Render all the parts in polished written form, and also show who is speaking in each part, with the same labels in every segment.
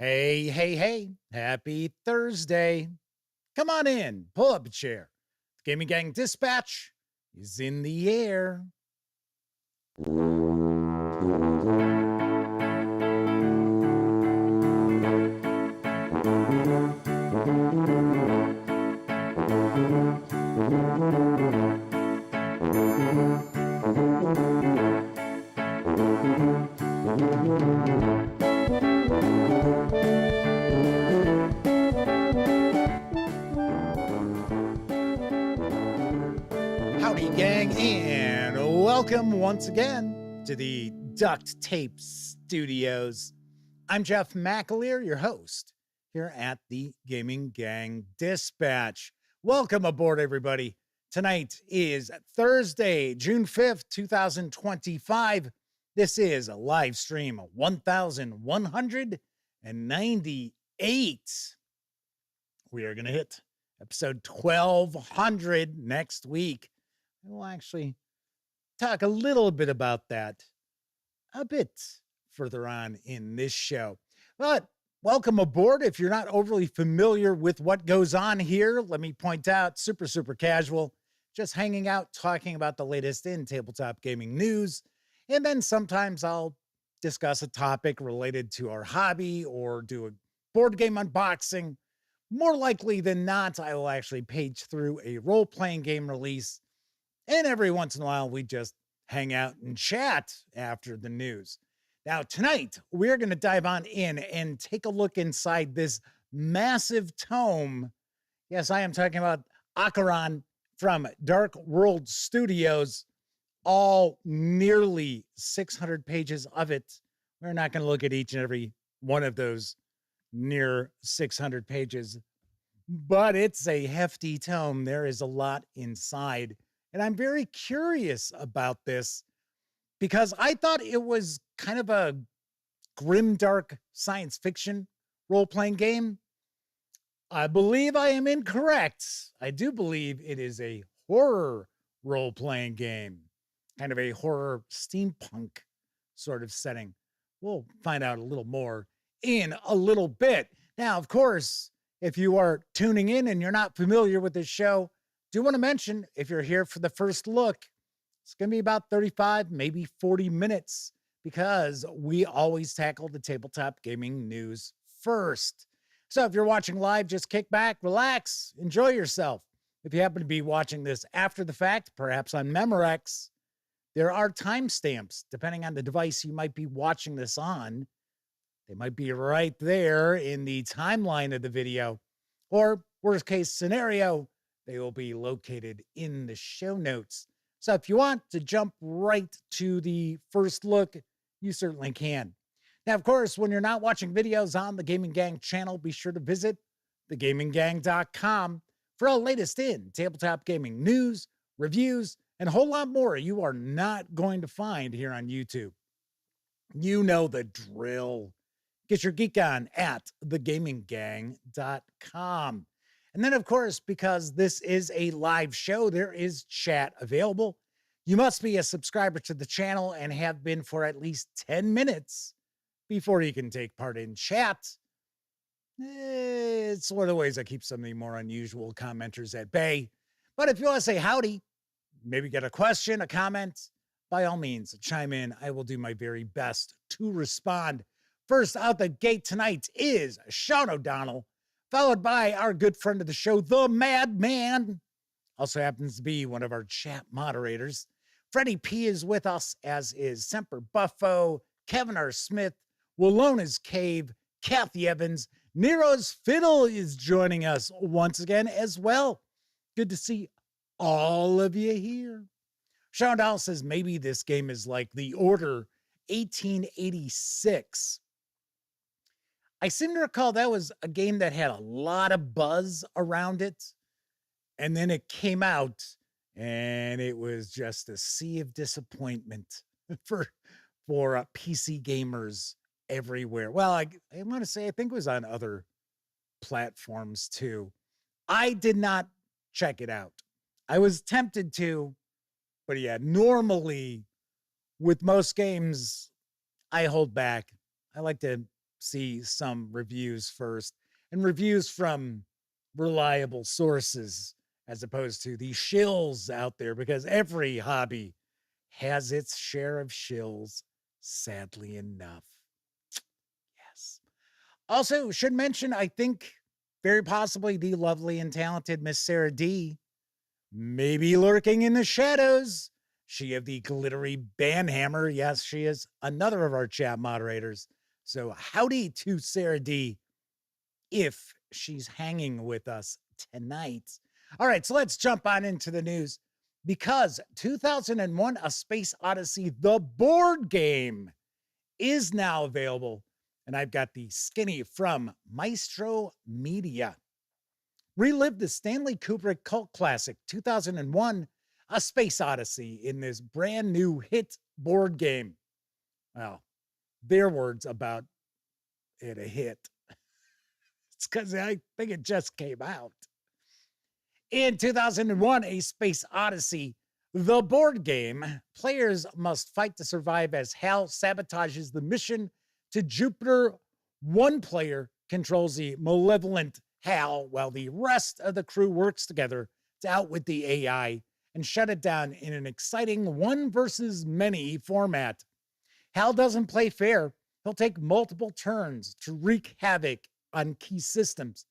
Speaker 1: Hey, hey, hey, happy Thursday. Come on in, pull up a chair. The Gaming Gang Dispatch is in the air. Howdy, gang, and welcome once again to the Duct Tape Studios. I'm Jeff McAleer, your host here at the Gaming Gang Dispatch. Welcome aboard, everybody. Tonight is Thursday, June 5th, 2025. This is a live stream 1198. We are going to hit episode 1200 next week. We'll actually talk a little bit about that a bit further on in this show. But welcome aboard. If you're not overly familiar with what goes on here, let me point out, super casual, just hanging out, talking about the latest in tabletop gaming news. And then sometimes I'll discuss a topic related to our hobby or do a board game unboxing. More likely than not, I will actually page through a role-playing game release. And every once in a while, we just hang out and chat after the news. Now, tonight, we're going to dive on in and take a look inside this massive tome. Yes, I am talking about Acheron from Dark World Studios, all nearly 600 pages of it. We're not going to look at each and every one of those near 600 pages, but it's a hefty tome. There is a lot inside. And I'm very curious about this because I thought it was kind of a grim, dark science fiction role-playing game. I believe I am incorrect. I do believe it is a horror role-playing game, kind of a horror steampunk sort of setting. We'll find out a little more in a little bit. Now, of course, if you are tuning in and you're not familiar with this show, do want to mention, if you're here for the first look, it's going to be about 35, maybe 40 minutes because we always tackle the tabletop gaming news first. So if you're watching live, just kick back, relax, enjoy yourself. If you happen to be watching this after the fact, perhaps on Memorex, there are timestamps depending on the device you might be watching this on. They might be right there in the timeline of the video, or worst case scenario, they will be located in the show notes. So if you want to jump right to the first look, you certainly can. Now, of course, when you're not watching videos on the Gaming Gang channel, be sure to visit thegaminggang.com for all latest in tabletop gaming news, reviews, and a whole lot more you are not going to find here on YouTube. You know the drill. Get your geek on at thegaminggang.com. And then, of course, because this is a live show, there is chat available. You must be a subscriber to the channel and have been for at least 10 minutes before you can take part in chat. It's one of the ways I keep some of the more unusual commenters at bay. But if you want to say howdy, maybe get a question, a comment, by all means, chime in. I will do my very best to respond. First out the gate tonight is Sean O'Donnell, followed by our good friend of the show, the Madman. Also happens to be one of our chat moderators. Freddie P is with us, as is Semper Buffo, Kevin R. Smith, Wallona's Cave, Kathy Evans, Nero's Fiddle is joining us once again as well. Good to see all of you here. Sean O'Donnell says maybe this game is like The Order 1886. I seem to recall that was a game that had a lot of buzz around it. And then it came out and it was just a sea of disappointment for PC gamers everywhere. Well, I want to say, I think it was on other platforms too. I did not check it out. I was tempted to, but yeah, normally with most games, I hold back. I like to see some reviews first, and reviews from reliable sources as opposed to the shills out there, because every hobby has its share of shills, sadly enough. Yes. Also, should mention, I think very possibly the lovely and talented Miss Sarah D may be lurking in the shadows. She of the glittery banhammer. Yes, she is another of our chat moderators. So howdy to Sarah D, if she's hanging with us tonight. All right, so let's jump on into the news, because 2001: A Space Odyssey, the board game, is now available. And I've got the skinny from Maestro Media. Relive the Stanley Kubrick cult classic 2001: A Space Odyssey in this brand new hit board game. Well, their words about it a hit. It's because I think it just came out. In 2001: A Space Odyssey, the board game, players must fight to survive as Hal sabotages the mission to Jupiter. One player controls the malevolent Hal, while the rest of the crew works together to outwit the AI and shut it down in an exciting one versus many format. Hal doesn't play fair. He'll take multiple turns to wreak havoc on key systems.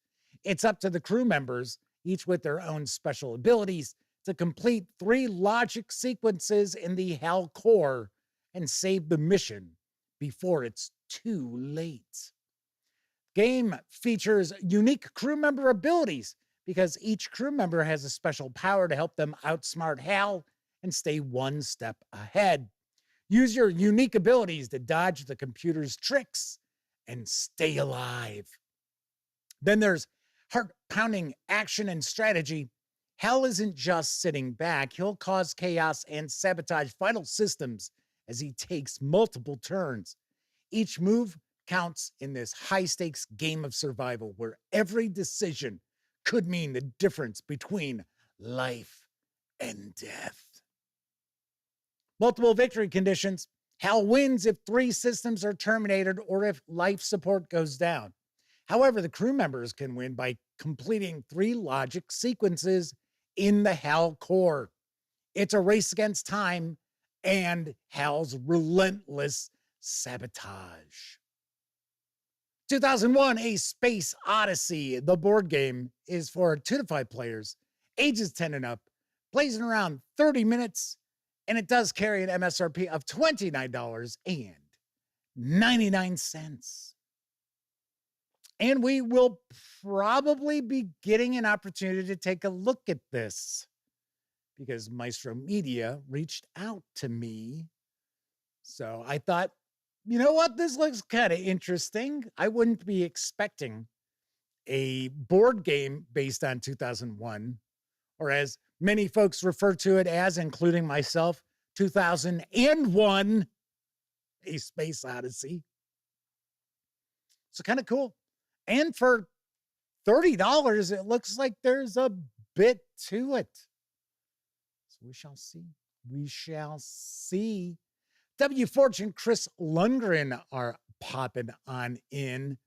Speaker 1: It's up to the crew members, each with their own special abilities, to complete 3 logic sequences in the Hal core and save the mission before it's too late. Game features unique crew member abilities because each crew member has a special power to help them outsmart Hal and stay one step ahead. Use your unique abilities to dodge the computer's tricks and stay alive. Then there's heart-pounding action and strategy. Hal isn't just sitting back. He'll cause chaos and sabotage vital systems as he takes multiple turns. Each move counts in this high-stakes game of survival where every decision could mean the difference between life and death. Multiple victory conditions. Hal wins if 3 systems are terminated or if life support goes down. However, the crew members can win by completing 3 logic sequences in the Hal core. It's a race against time and Hal's relentless sabotage. 2001: A Space Odyssey, the board game, is for 2 to 5 players, ages 10 and up, plays in around 30 minutes, and it does carry an MSRP of $29.99. And we will probably be getting an opportunity to take a look at this because Maestro Media reached out to me. So I thought, you know what? This looks kind of interesting. I wouldn't be expecting a board game based on 2001, or as many folks refer to it as, including myself, 2001: A Space Odyssey. So kind of cool. And for $30, it looks like there's a bit to it. So we shall see. We shall see. W. Forge and Chris Lundgren are popping on in.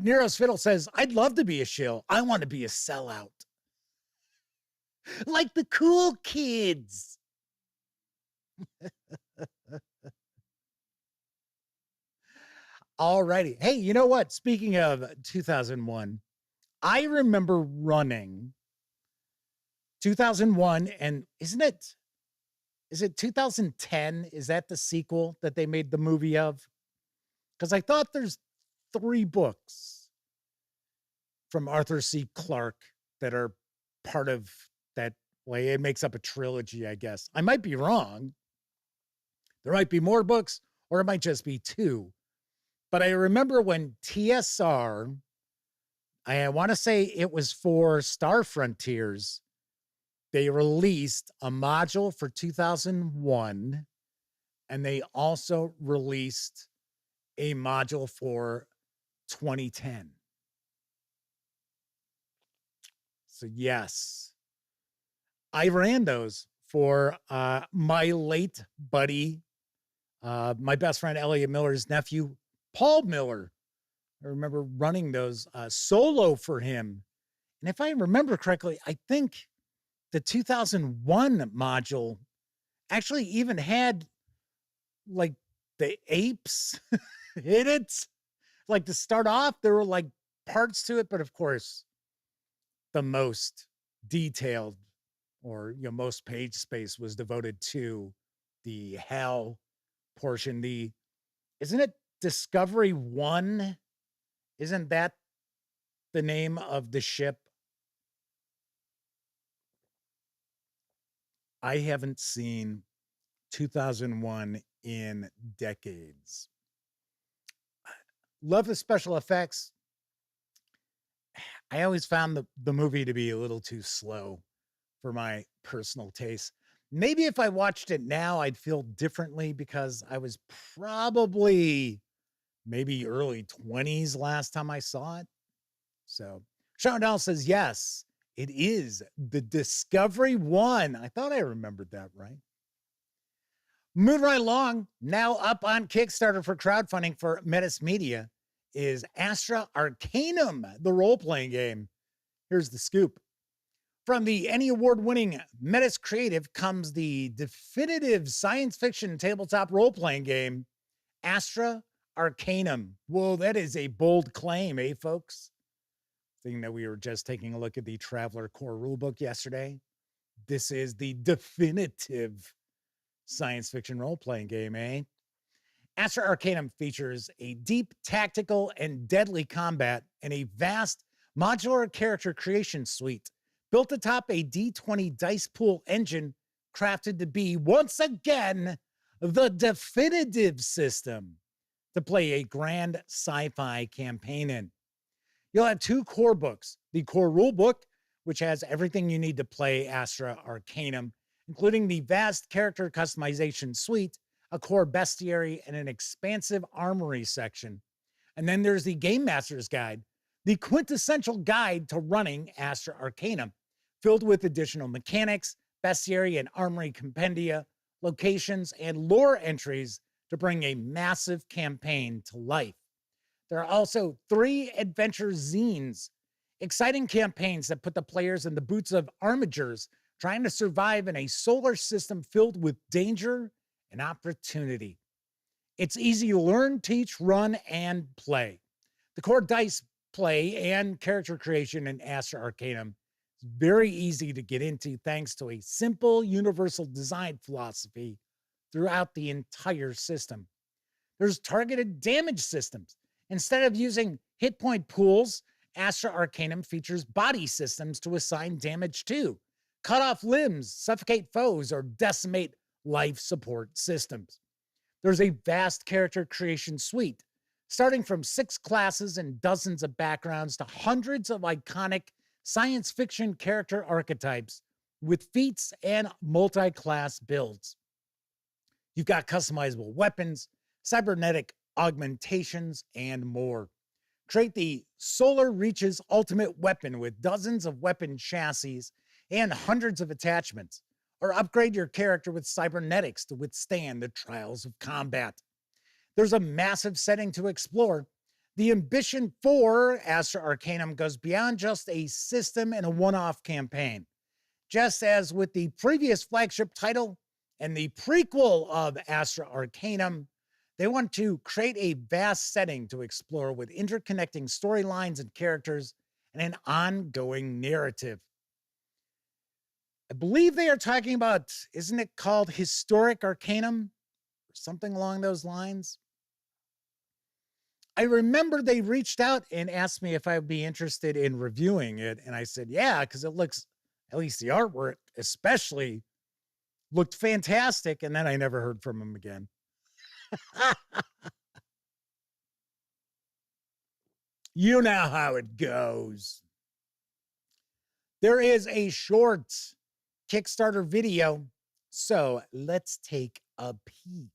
Speaker 1: Nero's Fiddle says, I'd love to be a shill. I want to be a sellout. Like the cool kids. All righty. Hey, you know what? Speaking of 2001, I remember running 2001, and is it 2010? Is that the sequel that they made the movie of? Because I thought there's 3 books from Arthur C. Clarke that are part of that. Way it makes up a trilogy, I guess. I might be wrong. There might be more books, or it might just be 2. But I remember when TSR, I want to say it was for Star Frontiers, they released a module for 2001, and they also released a module for 2010. So yes, I ran those for my late buddy, my best friend Elliot Miller's nephew, Paul Miller, I remember running those solo for him. And if I remember correctly, I think the 2001 module actually even had like the apes in it. Like to start off, there were like parts to it, but of course, the most detailed or most page space was devoted to the hell portion. Isn't it Discovery 1? Isn't that the name of the ship? I haven't seen 2001 in decades. Love the special effects. I always found the movie to be a little too slow for my personal taste. Maybe if I watched it now, I'd feel differently because I was probably maybe early 20s last time I saw it. So Sean Down says, yes, it is the Discovery 1. I thought I remembered that right. Moving right along, now up on Kickstarter for crowdfunding for Metis Media is Astra Arcanum, the role-playing game. Here's the scoop. From the Emmy Award-winning Metis Creative comes the definitive science fiction tabletop role-playing game, Astra Arcanum. Whoa, that is a bold claim, eh, folks? Thinking that we were just taking a look at the Traveler Core rulebook yesterday. This is the definitive science fiction role-playing game, eh? Astra Arcanum features a deep tactical and deadly combat and a vast modular character creation suite built atop a D20 dice pool engine crafted to be, once again, the definitive system to play a grand sci-fi campaign in. You'll have 2 core books, the core rule book, which has everything you need to play Astra Arcanum, including the vast character customization suite, a core bestiary, and an expansive armory section. And then there's the Game Master's Guide, the quintessential guide to running Astra Arcanum, filled with additional mechanics, bestiary and armory compendia, locations, and lore entries to bring a massive campaign to life. There are also 3 adventure zines, exciting campaigns that put the players in the boots of armigers trying to survive in a solar system filled with danger and opportunity. It's easy to learn, teach, run, and play. The core dice play and character creation in Astra Arcanum is very easy to get into thanks to a simple universal design philosophy throughout the entire system. There's targeted damage systems. Instead of using hit point pools, Astra Arcanum features body systems to assign damage to, cut off limbs, suffocate foes, or decimate life support systems. There's a vast character creation suite, starting from 6 classes and dozens of backgrounds to hundreds of iconic science fiction character archetypes with feats and multi-class builds. You've got customizable weapons, cybernetic augmentations, and more. Create the Solar Reaches Ultimate Weapon with dozens of weapon chassis and hundreds of attachments, or upgrade your character with cybernetics to withstand the trials of combat. There's a massive setting to explore. The ambition for Astra Arcanum goes beyond just a system and a one-off campaign. Just as with the previous flagship title and the prequel of Astra Arcanum, they want to create a vast setting to explore with interconnecting storylines and characters and an ongoing narrative. I believe they are talking about, isn't it called Historic Arcanum? Or something along those lines. I remember they reached out and asked me if I would be interested in reviewing it. And I said, yeah, because it looks, at least the artwork especially, looked fantastic. And then I never heard from them again. You know how it goes. There is a short Kickstarter video, so let's take a peek.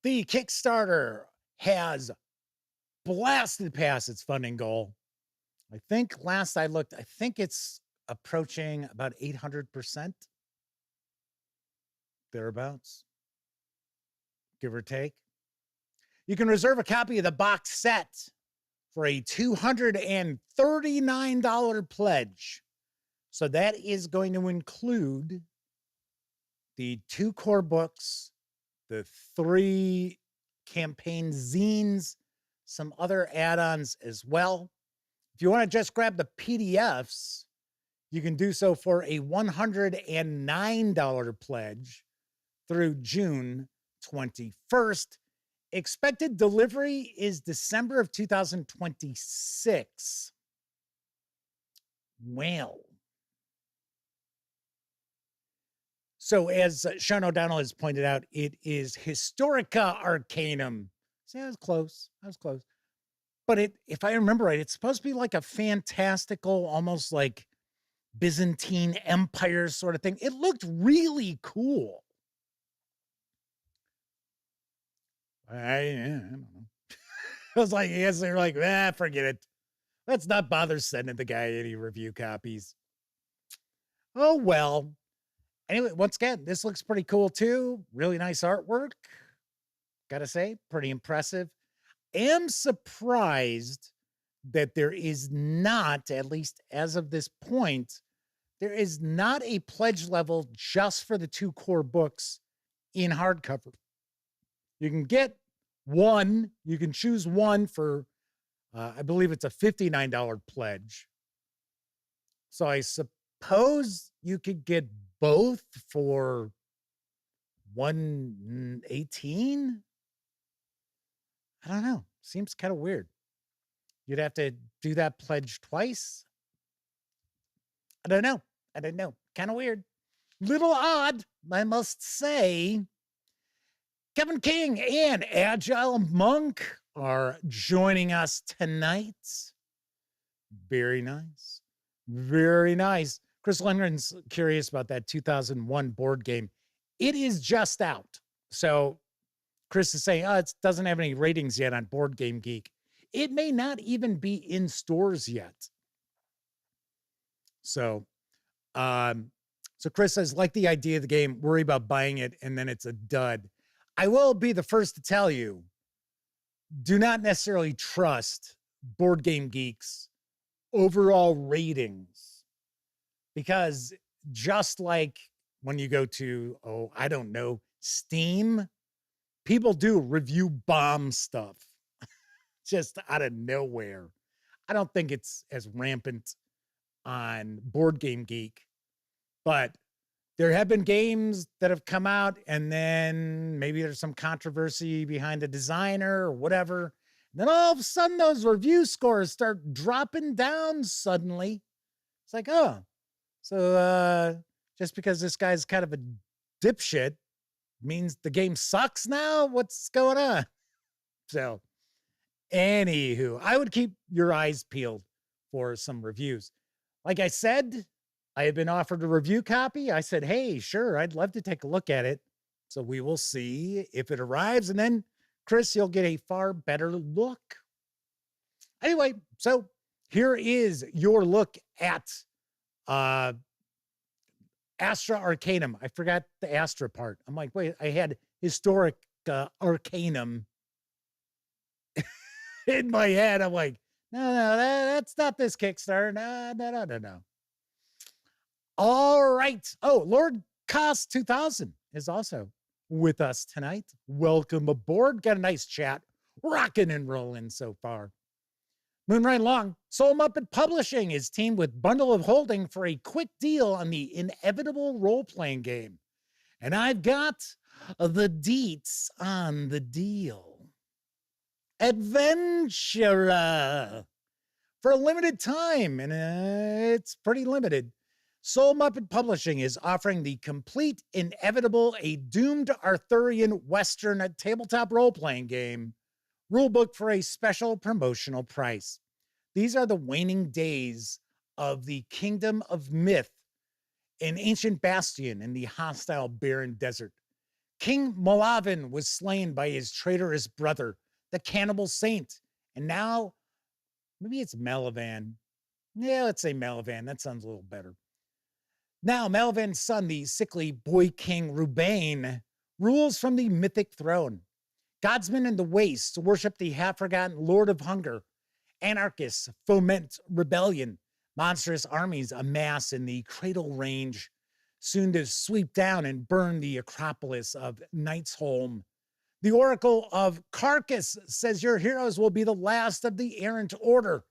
Speaker 1: The Kickstarter has blasted past its funding goal. I think last I looked, I think it's approaching about 800%, thereabouts, give or take. You can reserve a copy of the box set for a $239 pledge. So that is going to include the 2 core books, the 3 campaign zines, some other add-ons as well. If you want to just grab the PDFs, you can do so for a $109 pledge through June 21st. Expected delivery is December of 2026. Well. So as Sean O'Donnell has pointed out, it is Historica Arcanum. See, I was close. But if I remember right, it's supposed to be like a fantastical, almost like Byzantine Empire sort of thing. It looked really cool. I don't know. I was like, yes, they're like, forget it. Let's not bother sending the guy any review copies. Oh, well. Anyway, once again, this looks pretty cool too. Really nice artwork. Gotta say, pretty impressive. Am surprised that there is not, at least as of this point, there is not a pledge level just for the 2 core books in hardcover. You can get one, you can choose one for, I believe it's a $59 pledge. So I suppose you could get both for $118. I don't know. Seems kind of weird. You'd have to do that pledge twice. I don't know. Kind of weird. Little odd, I must say. Kevin King and Agile Monk are joining us tonight. Very nice. Very nice. Chris Lundgren's curious about that 2001 board game. It is just out. So Chris is saying, it doesn't have any ratings yet on Board Game Geek. It may not even be in stores yet. So Chris says, like the idea of the game, worry about buying it, and then it's a dud. I will be the first to tell you, do not necessarily trust Board Game Geek's overall ratings, because just like when you go to, I don't know, Steam, people do review bomb stuff just out of nowhere. I don't think it's as rampant on Board Game Geek, but there have been games that have come out and then maybe there's some controversy behind the designer or whatever. And then all of a sudden those review scores start dropping down suddenly. It's like, so just because this guy's kind of a dipshit means the game sucks now? What's going on? So, anywho, I would keep your eyes peeled for some reviews. Like I said, I had been offered a review copy. I said, hey, sure, I'd love to take a look at it. So we will see if it arrives. And then, Chris, you'll get a far better look. Anyway, so here is your look at Astra Arcanum. I forgot the Astra part. I'm like, wait, I had Historic Arcanum in my head. I'm like, no, that's not this Kickstarter. No. All right. Oh, Lord Cost 2000 is also with us tonight. Welcome aboard. Got a nice chat. Rocking and rolling so far. Moonrise Long, SoulMuppet Publishing is teamed with Bundle of Holding for a quick deal on the inevitable role-playing game. And I've got the deets on the deal. Adventurer. For a limited time, and it's pretty limited, SoulMuppet Publishing is offering the complete Inevitable, a doomed Arthurian Western tabletop role-playing game rulebook for a special promotional price. These are the waning days of the Kingdom of Myth, an ancient bastion in the hostile barren desert. King Malavin was slain by his traitorous brother, the cannibal saint. And now, maybe it's Malavan. Yeah, let's say Malavan. That sounds a little better. Now, Malavan's son, the sickly boy king Rubain, rules from the mythic throne. Godsmen in the wastes worship the half-forgotten Lord of Hunger. Anarchists foment rebellion. Monstrous armies amass in the Cradle Range, soon to sweep down and burn the Acropolis of Knightsholm. The Oracle of Carcass says your heroes will be the last of the errant order.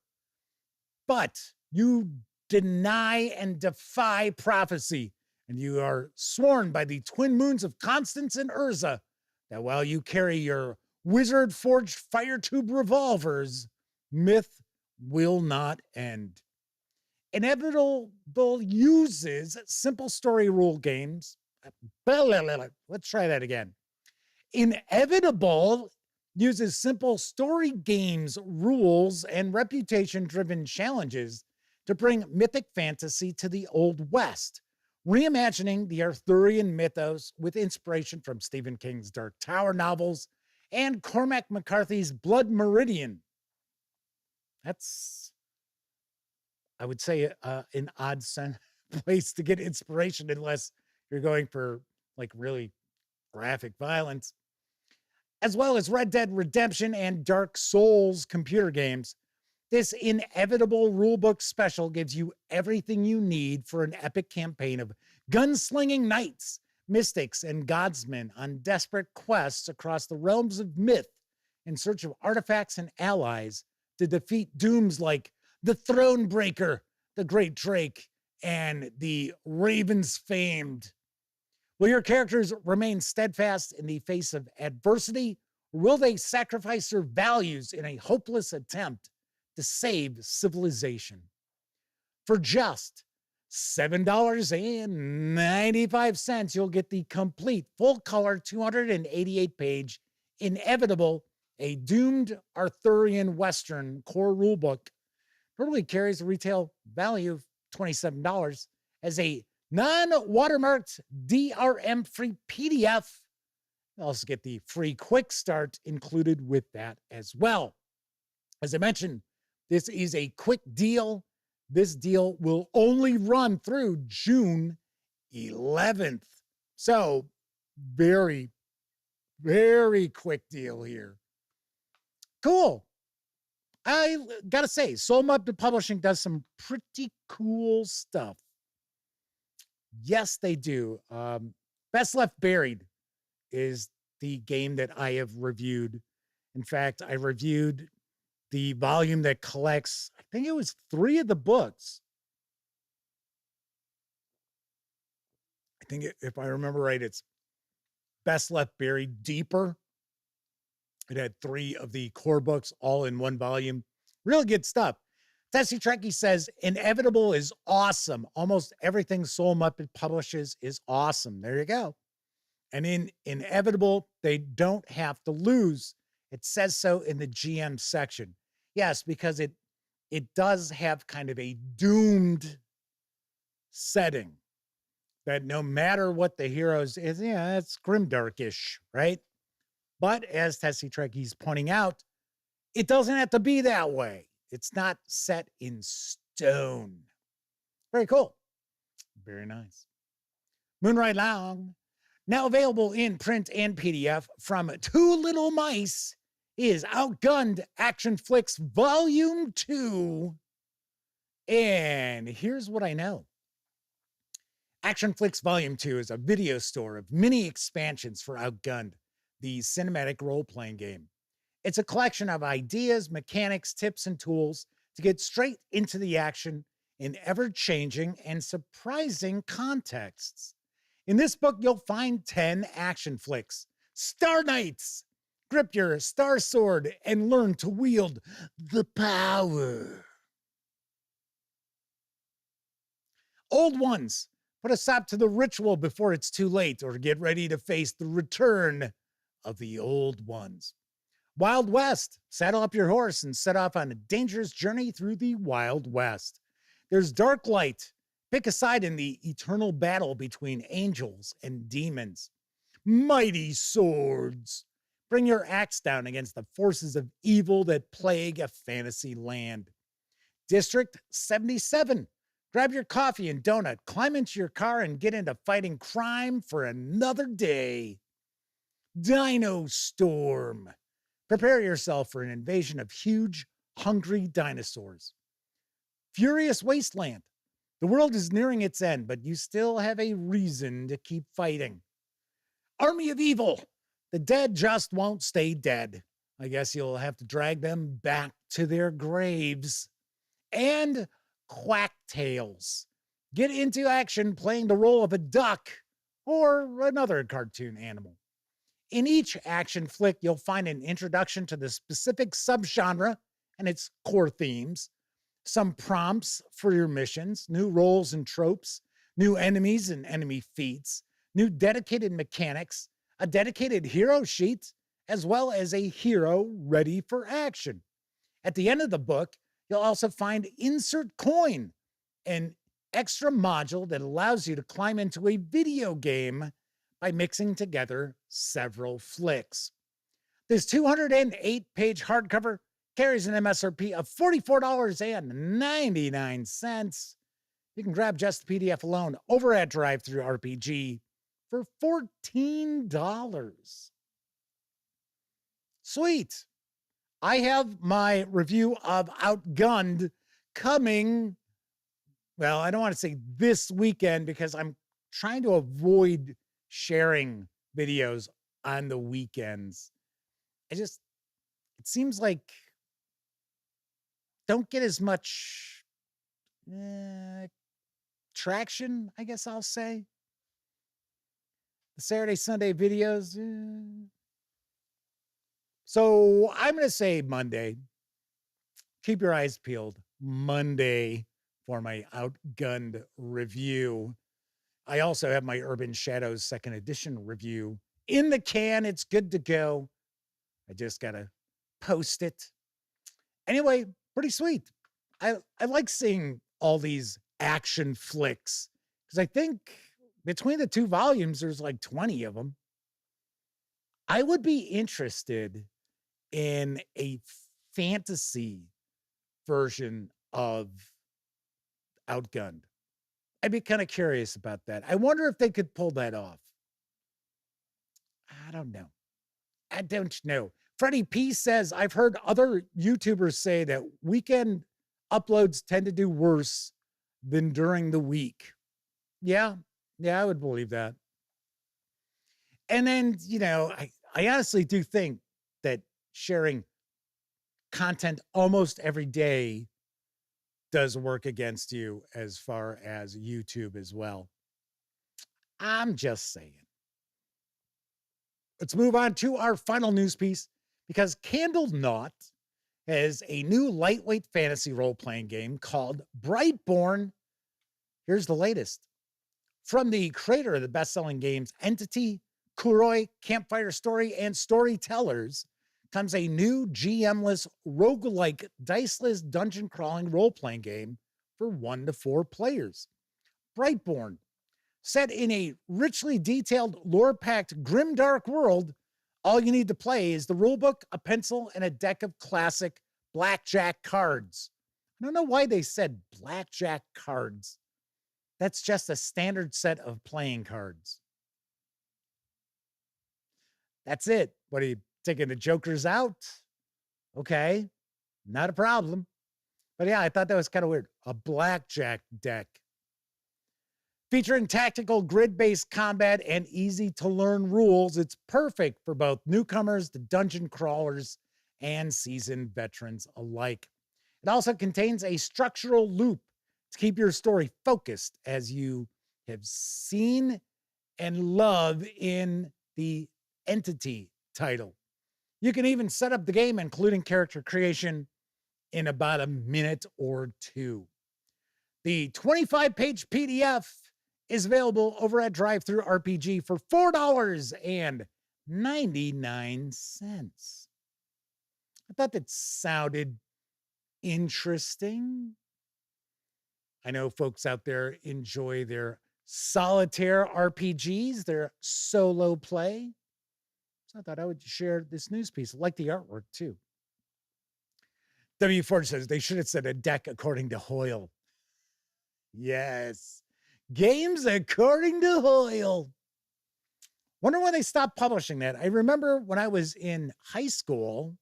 Speaker 1: But you deny and defy prophecy, and you are sworn by the twin moons of Constance and Urza that while you carry your wizard-forged fire tube revolvers, myth will not end. Inevitable uses simple story rule games. Let's try that again. Inevitable uses simple story games, rules, and reputation-driven challenges to bring mythic fantasy to the Old West, reimagining the Arthurian mythos with inspiration from Stephen King's Dark Tower novels and Cormac McCarthy's Blood Meridian. That's, I would say, an odd place to get inspiration unless you're going for like really graphic violence. As well as Red Dead Redemption and Dark Souls computer games, this Inevitable Rulebook Special gives you everything you need for an epic campaign of gunslinging knights, mystics, and godsmen on desperate quests across the realms of myth in search of artifacts and allies to defeat dooms like the Thronebreaker, the Great Drake, and the Ravens Famed. Will your characters remain steadfast in the face of adversity, or will they sacrifice their values in a hopeless attempt to save civilization? For just $7.95, you'll get the complete, full-color, 288-page Inevitable, a doomed Arthurian Western core rulebook. Normally carries a retail value of $27 as a non-watermarked DRM-free PDF. You also get the free quick start included with that as well. As I mentioned, this is a quick deal. This deal will only run through June 11th. So very, very quick deal here. Cool. I gotta say, SoulMuppet Publishing does some pretty cool stuff. Yes, they do. Best Left Buried is the game that I have reviewed. In fact, I reviewed the volume that collects, I think it was 3 of the books. I think if I remember right, it's Best Left Buried Deeper. It had 3 of the core books all in one volume. Really good stuff. Tessie Trekkie says, Inevitable is awesome. Almost everything SoulMuppet publishes is awesome. There you go. And in Inevitable, they don't have to lose. It says so in the GM section. Yes, because it does have kind of a doomed setting that no matter what the heroes is, yeah, it's grimdarkish, right? But as Tessie Trekkie's pointing out, it doesn't have to be that way. It's not set in stone. Very cool. Very nice. Moonrise Long, now available in print and PDF from Two Little Mice, is Outgunned Action Flicks Volume 2. And here's what I know. Action Flicks Volume 2 is a video store of mini expansions for Outgunned, the cinematic role-playing game. It's a collection of ideas, mechanics, tips, and tools to get straight into the action in ever-changing and surprising contexts. In this book, you'll find 10 action flicks, Star Knights. Grip your star sword and learn to wield the power. Old Ones. Put a stop to the ritual before it's too late, or get ready to face the return of the Old Ones. Wild West. Saddle up your horse and set off on a dangerous journey through the Wild West. There's Dark Light. Pick a side in the eternal battle between angels and demons. mighty swords. Bring your axe down against the forces of evil that plague a fantasy land. District 77. Grab your coffee and donut, climb into your car, and get into fighting crime for another day. Dino Storm. Prepare yourself for an invasion of huge, hungry dinosaurs. Furious Wasteland. The world is nearing its end, but you still have a reason to keep fighting. Army of Evil. The dead just won't stay dead. I guess you'll have to drag them back to their graves. And Quack Tales. Get into action playing the role of a duck or another cartoon animal. In each action flick, you'll find an introduction to the specific subgenre and its core themes, some prompts for your missions, new roles and tropes, new enemies and enemy feats, new dedicated mechanics, a dedicated hero sheet, as well as a hero ready for action. At the end of the book, you'll also find Insert Coin, an extra module that allows you to climb into a video game by mixing together several flicks. This 208-page hardcover carries an MSRP of $44.99. You can grab just the PDF alone over at DriveThruRPG for $14. Sweet. I have my review of Outgunned coming, well, I don't want to say this weekend because I'm trying to avoid sharing videos on the weekends. It seems like don't get as much traction, I guess I'll say. The Saturday, Sunday videos. So I'm going to say Monday. Keep your eyes peeled. Monday for my Outgunned review. I also have my Urban Shadows 2nd edition review in the can. It's good to go. I just got to post it. Anyway, pretty sweet. I like seeing all these action flicks because I think between the 2 volumes, there's like 20 of them. I would be interested in a fantasy version of Outgunned. I'd be kind of curious about that. I wonder if they could pull that off. I don't know. Freddie P says, I've heard other YouTubers say that weekend uploads tend to do worse than during the week. Yeah, I would believe that. And then, I honestly do think that sharing content almost every day does work against you as far as YouTube as well. I'm just saying. Let's move on to our final news piece because Candlenaut has a new lightweight fantasy role-playing game called Brightborn. Here's the latest. From the creator of the best-selling games Entity, Kuroi, Campfire Story, and Storytellers comes a new GM-less roguelike diceless dungeon crawling role-playing game for 1 to 4 players. Brightborn. Set in a richly detailed, lore-packed, grimdark world, all you need to play is the rulebook, a pencil, and a deck of classic blackjack cards. I don't know why they said blackjack cards. That's just a standard set of playing cards. That's it. What are you taking the jokers out? Okay, not a problem. But yeah, I thought that was kind of weird. A blackjack deck. Featuring tactical grid-based combat and easy-to-learn rules, it's perfect for both newcomers to dungeon crawlers and seasoned veterans alike. It also contains a structural loop to keep your story focused, as you have seen and love in the Entity title. You can even set up the game, including character creation, in about a minute or 2. The 25-page PDF is available over at DriveThruRPG for $4.99. I thought that sounded interesting. I know folks out there enjoy their Solitaire RPGs, their solo play. So I thought I would share this news piece. I like the artwork too. W. Ford says they should have said a deck according to Hoyle. Yes. Games according to Hoyle. Wonder when they stopped publishing that. I remember when I was in high school,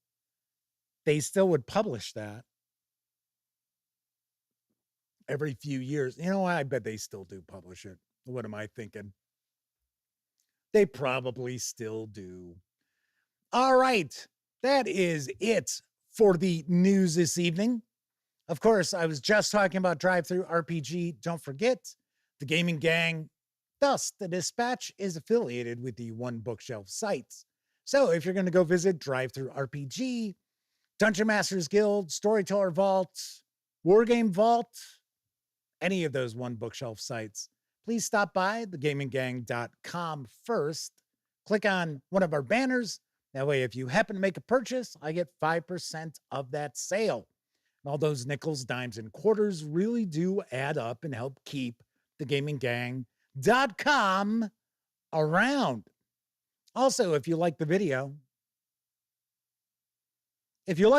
Speaker 1: they still would publish that every few years. You know what? I bet they still do publish it. What am I thinking? They probably still do. All right. That is it for the news this evening. Of course, I was just talking about DriveThruRPG. Don't forget, the Gaming Gang, thus the Dispatch, is affiliated with the One Bookshelf sites. So if you're going to go visit DriveThruRPG, Dungeon Masters Guild, Storyteller Vault, Wargame Vault, any of those One Bookshelf sites, please stop by thegaminggang.com first. Click on one of our banners. That way, if you happen to make a purchase, I get 5% of that sale. And all those nickels, dimes, and quarters really do add up and help keep thegaminggang.com around. Also, if you like the video, if you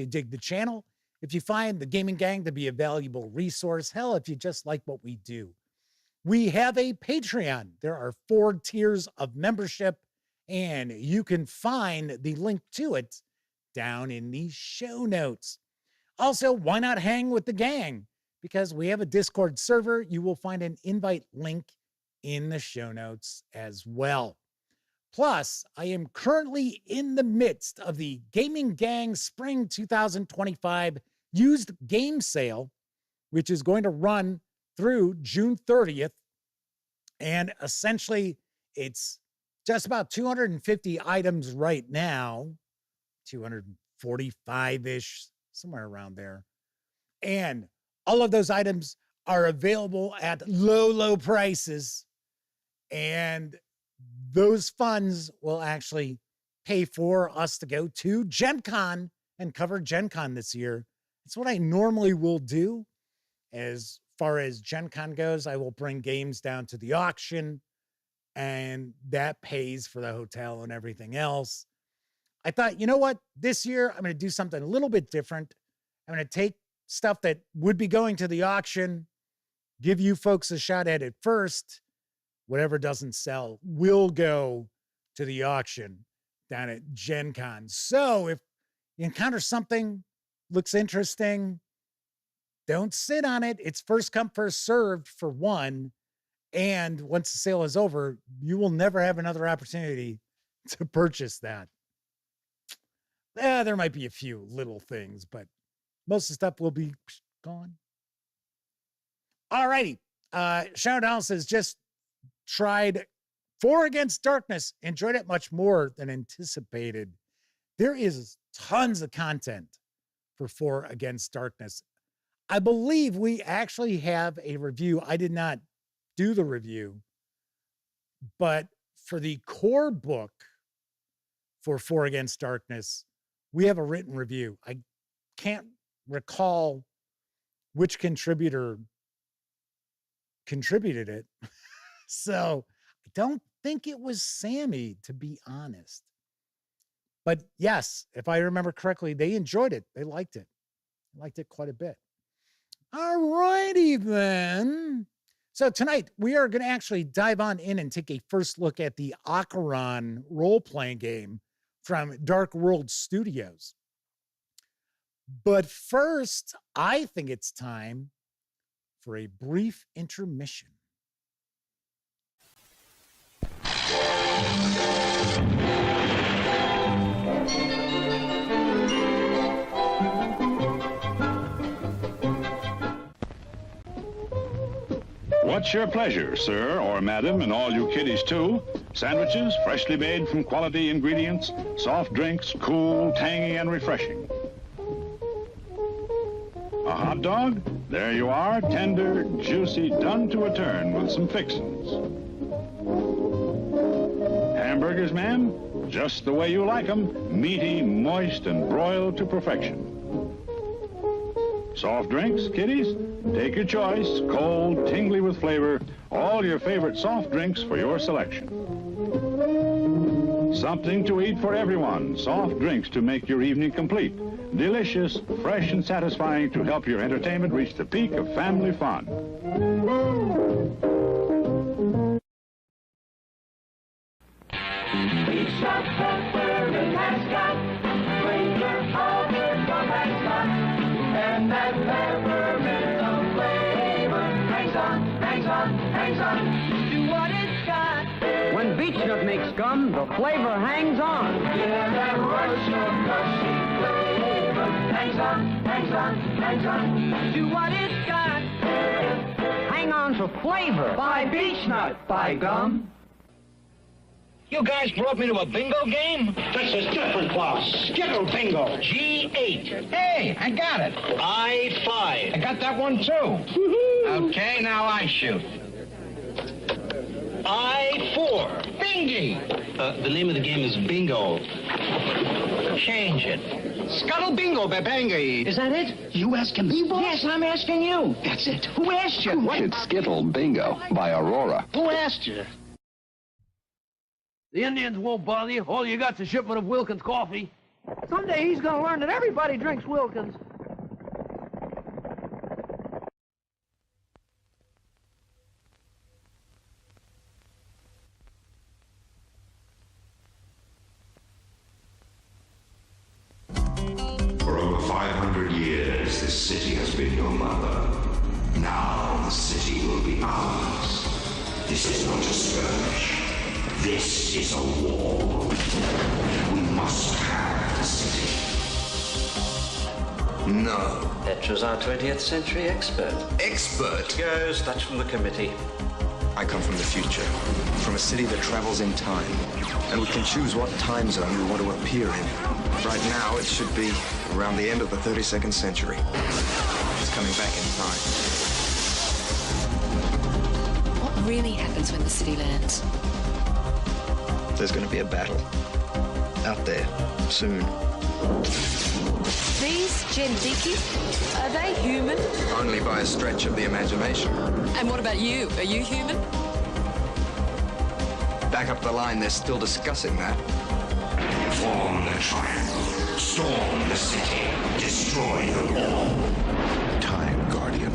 Speaker 1: dig the channel, if you find the Gaming Gang to be a valuable resource, hell, if you just like what we do, we have a Patreon. There are 4 tiers of membership, and you can find the link to it down in the show notes. Also, why not hang with the gang? Because we have a Discord server. You will find an invite link in the show notes as well. Plus, I am currently in the midst of the Gaming Gang Spring 2025 used game sale, which is going to run through June 30th. And essentially, it's just about 250 items right now, 245-ish, somewhere around there. And all of those items are available at low, low prices. And those funds will actually pay for us to go to Gen Con and cover Gen Con this year. It's what I normally will do. As far as Gen Con goes, I will bring games down to the auction, and that pays for the hotel and everything else. I thought, you know what? This year, I'm going to do something a little bit different. I'm going to take stuff that would be going to the auction, give you folks a shot at it first. Whatever doesn't sell will go to the auction down at Gen Con. So if you encounter something, looks interesting, don't sit on it. It's first come, first served for one. And once the sale is over, you will never have another opportunity to purchase that. There might be a few little things, but most of the stuff will be gone. All righty. Shadow Down says, just tried 4 Against Darkness. Enjoyed it much more than anticipated. There is tons of content for 4 Against Darkness. I believe we actually have a review. I did not do the review, but for the core book for 4 Against Darkness, we have a written review. I can't recall which contributor contributed it. So I don't think it was Sammy, to be honest. But yes, if I remember correctly, they enjoyed it. They liked it. Liked it quite a bit. All righty then. So tonight we are going to actually dive on in and take a first look at the Acheron role-playing game from Dark World Studios. But first, I think it's time for a brief intermission.
Speaker 2: What's your pleasure, sir or madam, and all you kiddies too? Sandwiches, freshly made from quality ingredients, soft drinks, cool, tangy, and refreshing. A hot dog? There you are, tender, juicy, done to a turn with some fixins. Hamburgers, ma'am? Just the way you like 'em, meaty, moist, and broiled to perfection. Soft drinks, kiddies? Take your choice, cold, tingly with flavor, All your favorite soft drinks for your selection. Something to eat for everyone. Soft drinks to make your evening complete. Delicious, fresh, and satisfying to help your entertainment reach the peak of family fun.
Speaker 3: When beech nut makes gum, the flavor hangs on. Yeah, that Russian gushy flavor hangs on to what it's got. Hang on to flavor by beech nut, by gum.
Speaker 4: You guys brought me to a bingo game?
Speaker 5: This is different, boss. Skittle bingo.
Speaker 4: G8.
Speaker 5: Hey, I got it.
Speaker 4: I5.
Speaker 5: I got that one, too. Okay, now I shoot.
Speaker 4: I4.
Speaker 5: Bingy.
Speaker 4: The name of the game is bingo. Change it.
Speaker 5: Scuttle bingo, babangy.
Speaker 3: Is that it?
Speaker 5: You asking me, boss?
Speaker 3: Yes, I'm asking you.
Speaker 5: That's it. Who asked you? What?
Speaker 6: It's Skittle Bingo by Aurora.
Speaker 5: Who asked you?
Speaker 3: The Indians won't bother you. All you got's a shipment of Wilkins coffee. Someday he's gonna learn that everybody drinks Wilkins.
Speaker 7: For over 500 years, this city has been your mother. Now the city will be ours. This is not a skirmish. This is a war. We must have the city.
Speaker 8: No. Petra's our 20th century expert.
Speaker 7: Expert?
Speaker 8: Goes, that's from the committee.
Speaker 9: I come from the future, from a city that travels in time, and we can choose what time zone we want to appear in. Right now, it should be around the end of the 32nd century. It's coming back in time.
Speaker 10: What really happens when the city lands?
Speaker 9: There's going to be a battle. Out there. Soon.
Speaker 10: These Jendiki, are they human?
Speaker 9: Only by a stretch of the imagination.
Speaker 10: And what about you? Are you human?
Speaker 9: Back up the line, they're still discussing that.
Speaker 7: Form the triangle. Storm the city. Destroy the wall.
Speaker 11: Time Guardian.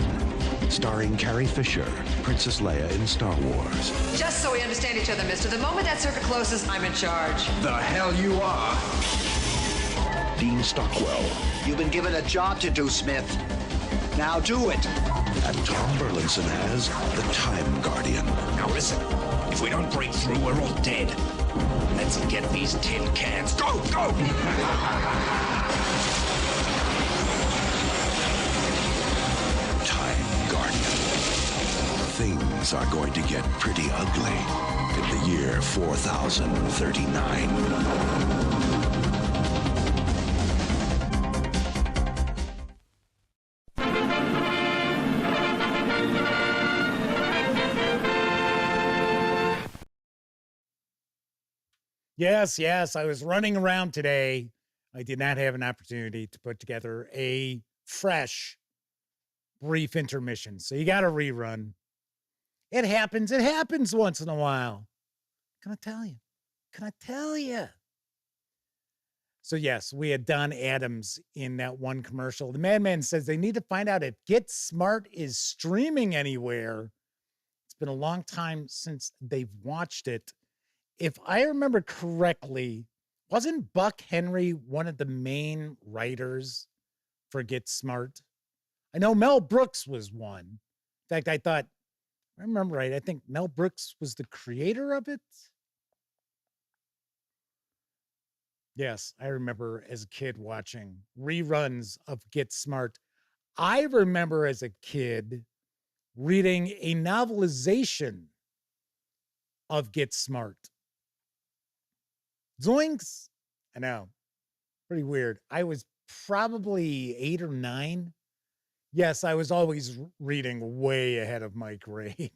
Speaker 11: Starring Carrie Fisher, Princess Leia in Star Wars.
Speaker 10: Just so we understand each other, mister, the moment that circuit closes, I'm in charge.
Speaker 9: The hell you are!
Speaker 11: Dean Stockwell.
Speaker 5: You've been given a job to do, Smith. Now do it.
Speaker 11: And Tom Burlinson as the Time Guardian.
Speaker 5: Now listen, if we don't break through, we're all dead. Let's get these tin cans. Go, go!
Speaker 11: Time Guardian. Things are going to get pretty ugly in the year 4039.
Speaker 1: Yes, I was running around today. I did not have an opportunity to put together a fresh, brief intermission. So you got to rerun. It happens once in a while. Can I tell you? So yes, we had Don Adams in that one commercial. The madman says they need to find out if Get Smart is streaming anywhere. It's been a long time since they've watched it. If I remember correctly, wasn't Buck Henry one of the main writers for Get Smart? I know Mel Brooks was one. In fact, I remember right, I think Mel Brooks was the creator of it. Yes, I remember as a kid watching reruns of Get Smart. I remember as a kid reading a novelization of Get Smart. Zoinks! I know. Pretty weird. I was probably 8 or 9. Yes, I was always reading way ahead of my grade.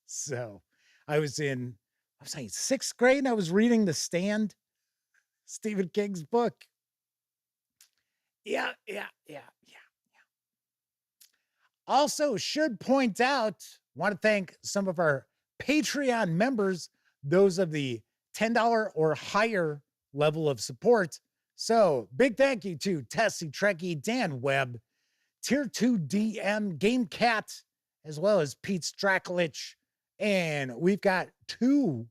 Speaker 1: So I was in 6th grade and I was reading The Stand, Stephen King's book. Yeah. Also, should point out want to thank some of our Patreon members, those of the $10 or higher level of support. So big thank you to Tessie, Trekkie, Dan Webb, Tier 2 DM, Game Cat, as well as Pete Strakulich. And we've got 2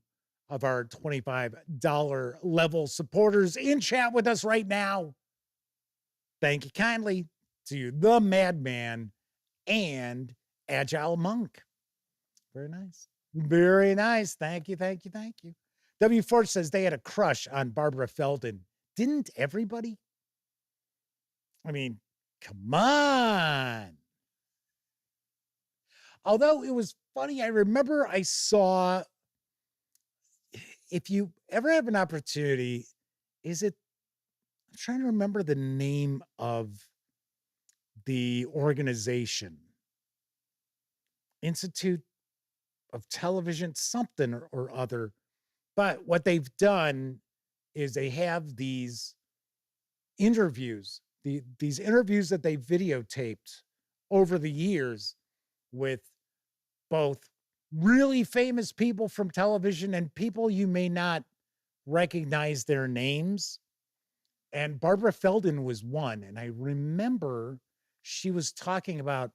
Speaker 1: of our $25 level supporters in chat with us right now. Thank you kindly to the Madman and Agile Monk. Very nice. Very nice. Thank you, thank you, thank you. W4 says they had a crush on Barbara Feldon. Didn't everybody? I mean, come on. Although it was funny, I remember I saw, if you ever have an opportunity, I'm trying to remember the name of the organization. Institute of Television, something or other. But what they've done is they have these interviews, these interviews that they videotaped over the years with both really famous people from television and people you may not recognize their names. And Barbara Feldon was one. And I remember she was talking about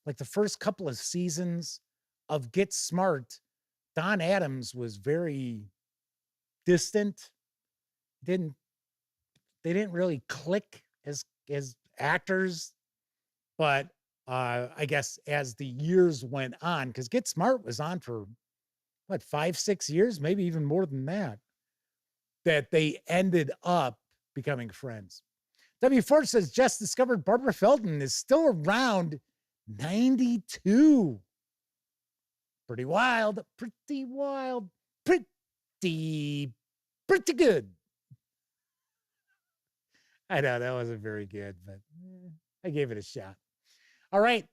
Speaker 1: like the first couple of seasons of Get Smart. Don Adams was very distant. They didn't really click as actors, but I guess as the years went on, because Get Smart was on for what, 5-6 years, maybe even more than that they ended up becoming friends. W4 says just discovered Barbara Feldon is still around 92. Pretty wild, pretty good. I know that wasn't very good, but I gave it a shot. All right.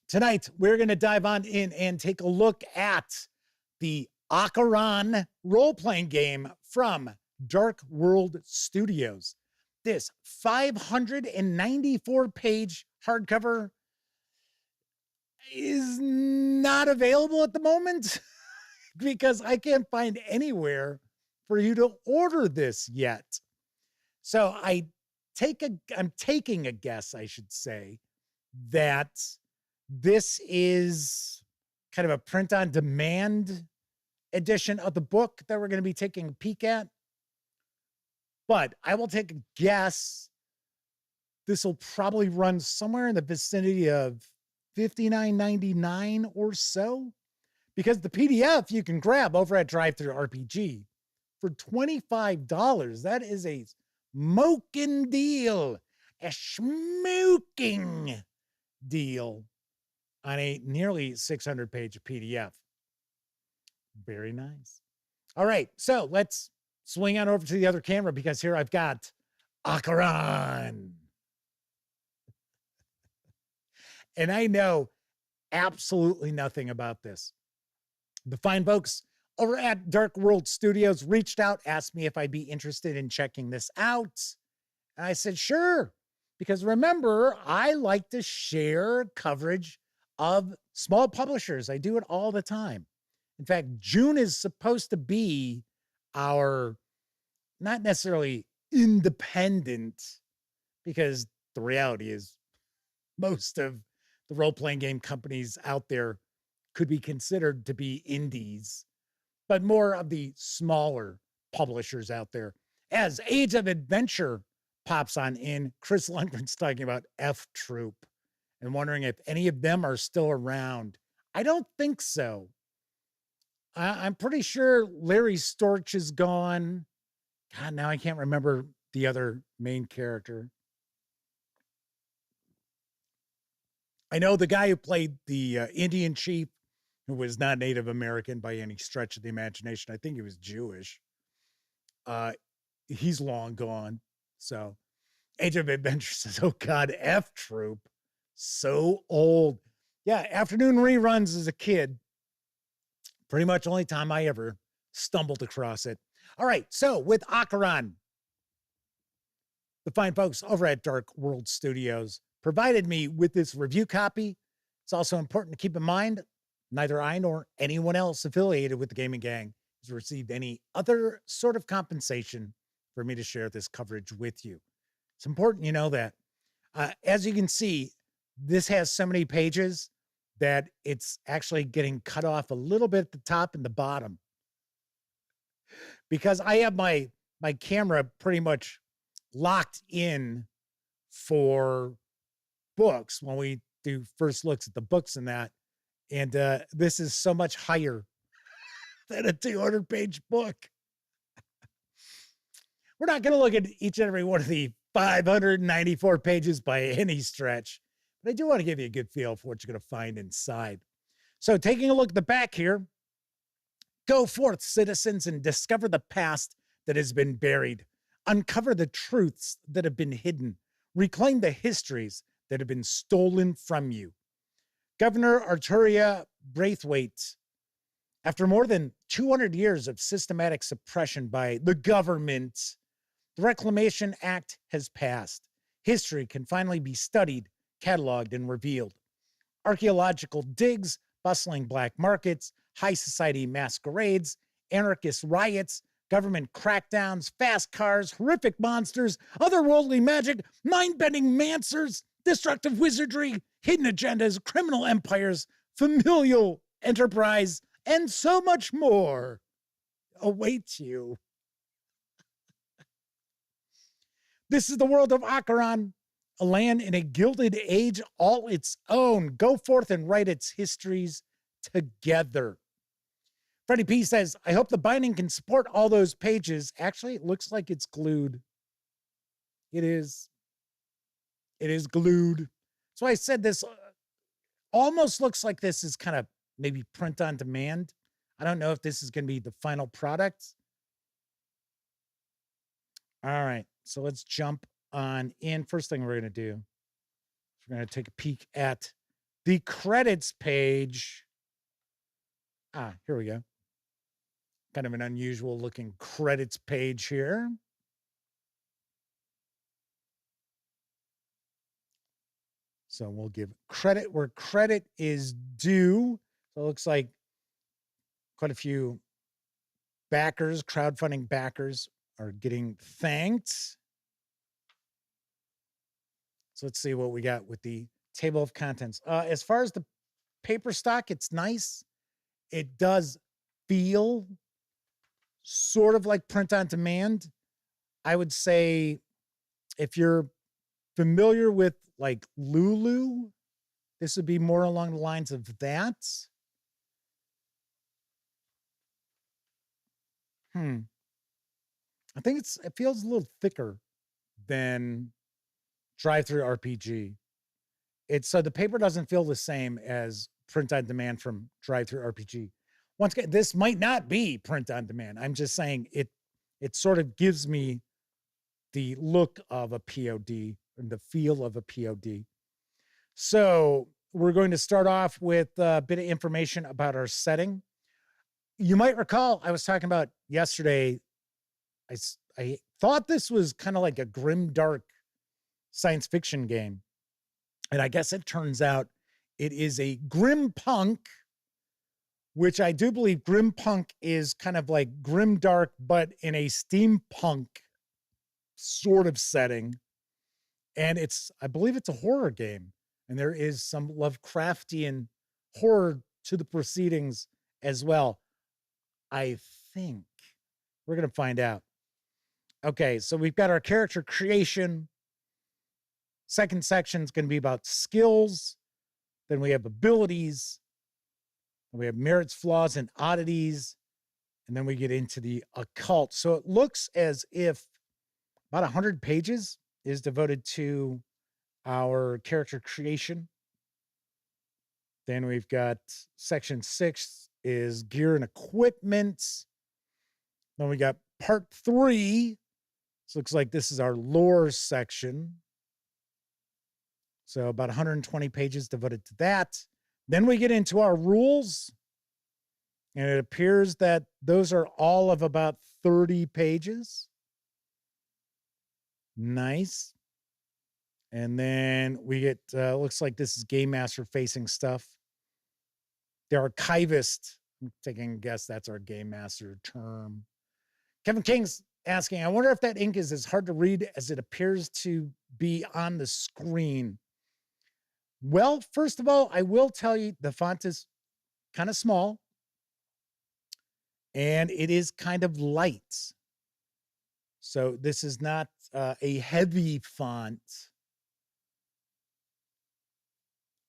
Speaker 1: Tonight, we're going to dive on in and take a look at the Acheron role-playing game from Dark World Studios. This 594-page hardcover is not available at the moment because I can't find anywhere for you to order this yet. So I'm taking a guess, I should say, that this is kind of a print-on-demand edition of the book that we're going to be taking a peek at. But I will take a guess. This will probably run somewhere in the vicinity of $59.99 or so, because the PDF you can grab over at DriveThruRPG for $25. That is a smoking deal, a smoking deal on a nearly 600-page PDF. Very nice. All right, so let's swing on over to the other camera because here I've got Acheron. And I know absolutely nothing about this. The fine folks over at Dark World Studios reached out, asked me if I'd be interested in checking this out. And I said, sure, because remember, I like to share coverage of small publishers. I do it all the time. In fact, June is supposed to be our, not necessarily independent, because the reality is most of the role-playing game companies out there could be considered to be indies, but more of the smaller publishers out there. As Age of Adventure pops on in, Chris Lundgren's talking about F Troop and wondering if any of them are still around. I don't think so. I'm pretty sure Larry Storch is gone. God, now I can't remember the other main character. I know the guy who played the Indian chief, who was not Native American by any stretch of the imagination. I think he was Jewish. He's long gone. So Age of Adventure says, oh God, F Troop. So old. Yeah, afternoon reruns as a kid. Pretty much only time I ever stumbled across it. All right, so with Acheron, the fine folks over at Dark World Studios provided me with this review copy. It's also important to keep in mind Neither I nor anyone else affiliated with the Gaming Gang has received any other sort of compensation for me to share this coverage with you. It's important you know that. As you can see, this has so many pages that it's actually getting cut off a little bit at the top and the bottom, because I have my camera pretty much locked in for books when we do first looks at the books and that. And this is so much higher than a 200-page book. We're not going to look at each and every one of the 594 pages by any stretch, but I do want to give you a good feel for what you're going to find inside. So taking a look at the back here, go forth, citizens, and discover the past that has been buried. Uncover the truths that have been hidden. Reclaim the histories that have been stolen from you. Governor Arturia Braithwaite, after more than 200 years of systematic suppression by the government, the Reclamation Act has passed. History can finally be studied, cataloged, and revealed. Archaeological digs, bustling black markets, high society masquerades, anarchist riots, government crackdowns, fast cars, horrific monsters, otherworldly magic, mind-bending mancers, destructive wizardry, hidden agendas, criminal empires, familial enterprise, and so much more awaits you. This is the world of Acheron, a land in a gilded age all its own. Go forth and write its histories together. Freddie P says, I hope the binding can support all those pages. Actually, it looks like it's glued. It is. It is glued. So I said this almost looks like this is kind of maybe print on demand. I don't know if this is going to be the final product. All right. So let's jump on in. First thing we're going to do is we're going to take a peek at the credits page. Here we go. Kind of an unusual looking credits page here. So we'll give credit where credit is due. So it looks like quite a few backers, crowdfunding backers, are getting thanked. So let's see what we got with the table of contents. As far as the paper stock, it's nice. It does feel sort of like print on demand. I would say if you're familiar with like Lulu, this would be more along the lines of that. I think it feels a little thicker than DriveThruRPG. So the paper doesn't feel the same as print on demand from DriveThruRPG. Once again, this might not be print on demand. I'm just saying it sort of gives me the look of a POD and the feel of a POD. So we're going to start off with a bit of information about our setting. You might recall I was talking about yesterday. I thought this was kind of like a grim, dark science fiction game. And I guess it turns out it is a Grimpunk, which I do believe Grimpunk is kind of like grimdark, but in a steampunk sort of setting. And I believe it's a horror game. And there is some Lovecraftian horror to the proceedings as well. I think we're going to find out. Okay, so we've got our character creation. Second section is going to be about skills. Then we have abilities. We have merits, flaws, and oddities. And then we get into the occult. So it looks as if about 100 pages is devoted to our character creation. Then we've got section 6 is gear and equipment. Then we got part 3. So looks like this is our lore section. So about 120 pages devoted to that. Then we get into our rules. And it appears that those are all of about 30 pages. Nice. And then we get, looks like this is Game Master facing stuff. the archivist. I'm taking a guess that's our game master term. Kevin King's asking, I wonder if that ink is as hard to read as it appears to be on the screen. Well, first of all, I will tell you the font is kind of small and it is kind of light. So this is not a heavy font.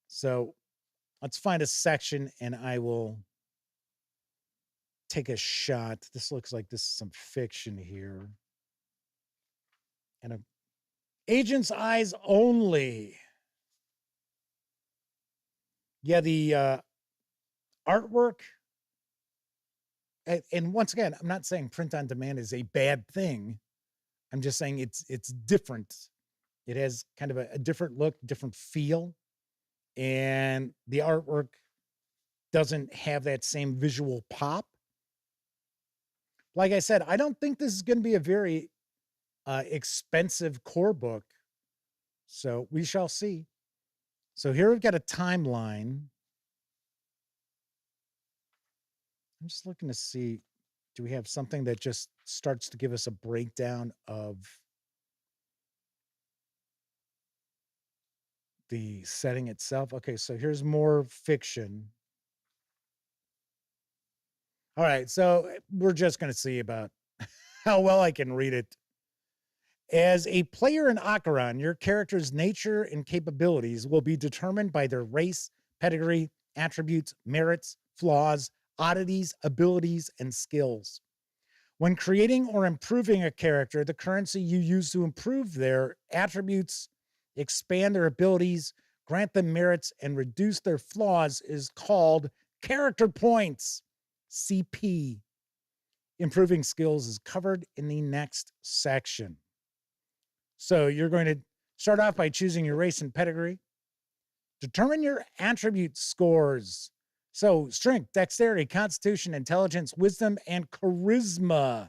Speaker 1: So let's find a section and I will take a shot. This looks like this is some fiction here. And a agent's eyes only. Yeah, the artwork. And once again, I'm not saying print on demand is a bad thing. I'm just saying it's different. It has kind of a different look, different feel. And the artwork doesn't have that same visual pop. Like I said, I don't think this is going to be a very expensive core book. So we shall see. So here we've got a timeline. I'm just looking to see, do we have something that just starts to give us a breakdown of the setting itself? Okay, so here's more fiction. All right, so we're just going to see about how well I can read it. As a player in Acheron, your character's nature and capabilities will be determined by their race, pedigree, attributes, merits, flaws, oddities, abilities, and skills. When creating or improving a character, the currency you use to improve their attributes, expand their abilities, grant them merits, and reduce their flaws is called character points, CP. Improving skills is covered in the next section. So you're going to start off by choosing your race and pedigree. Determine your attribute scores. So strength, dexterity, constitution, intelligence, wisdom, and charisma.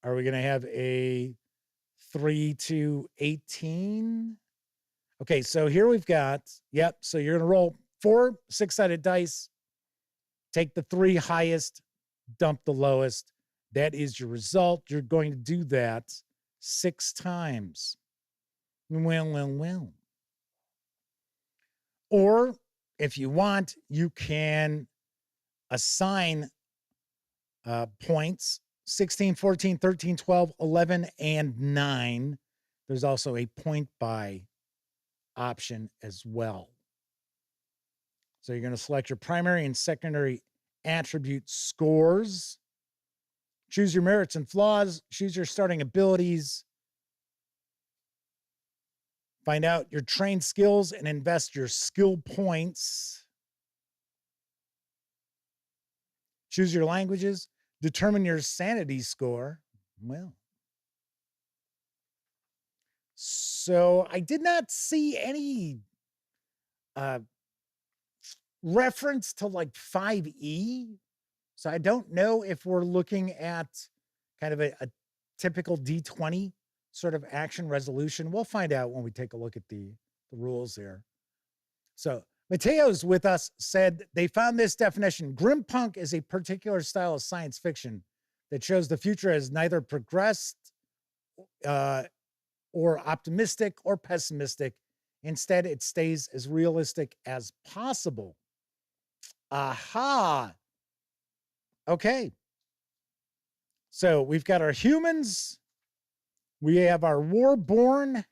Speaker 1: Are we going to have a 3 to 18? Okay, so here we've got, yep, so you're going to roll 4 6-sided dice, take the 3 highest, dump the lowest. That is your result. You're going to do that 6 times. Well. Or if you want, you can assign points 16, 14, 13, 12, 11, and 9. There's also a point buy option as well. So you're going to select your primary and secondary attribute scores. Choose your merits and flaws. Choose your starting abilities. Find out your trained skills and invest your skill points. Choose your languages. Determine your sanity score. Well, so I did not see any reference to like 5e. So I don't know if we're looking at kind of a typical D20 sort of action resolution. We'll find out when we take a look at the rules here. So Mateo's with us said they found this definition. Grimpunk is a particular style of science fiction that shows the future as neither progressed or optimistic or pessimistic. Instead, it stays as realistic as possible. Aha. Okay. So we've got our humans. We have our warborn.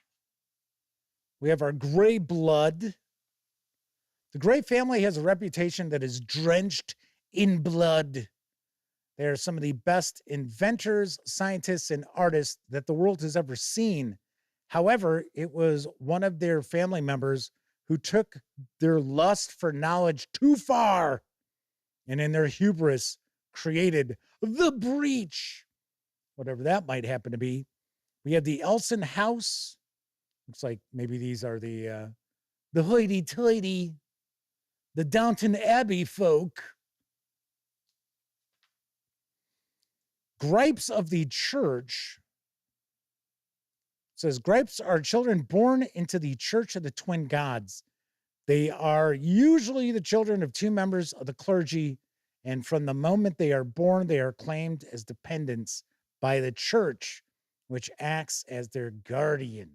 Speaker 1: We have our gray blood. The Gray family has a reputation that is drenched in blood. They are some of the best inventors, scientists, and artists that the world has ever seen. However, it was one of their family members who took their lust for knowledge too far and in their hubris created the breach, whatever that might happen to be. We have the Elson House. Looks like maybe these are the hoity-toity, the Downton Abbey folk. Gripes of the church. It says, gripes are children born into the church of the twin gods. They are usually the children of 2 members of the clergy, and from the moment they are born, they are claimed as dependents by the church, which acts as their guardian.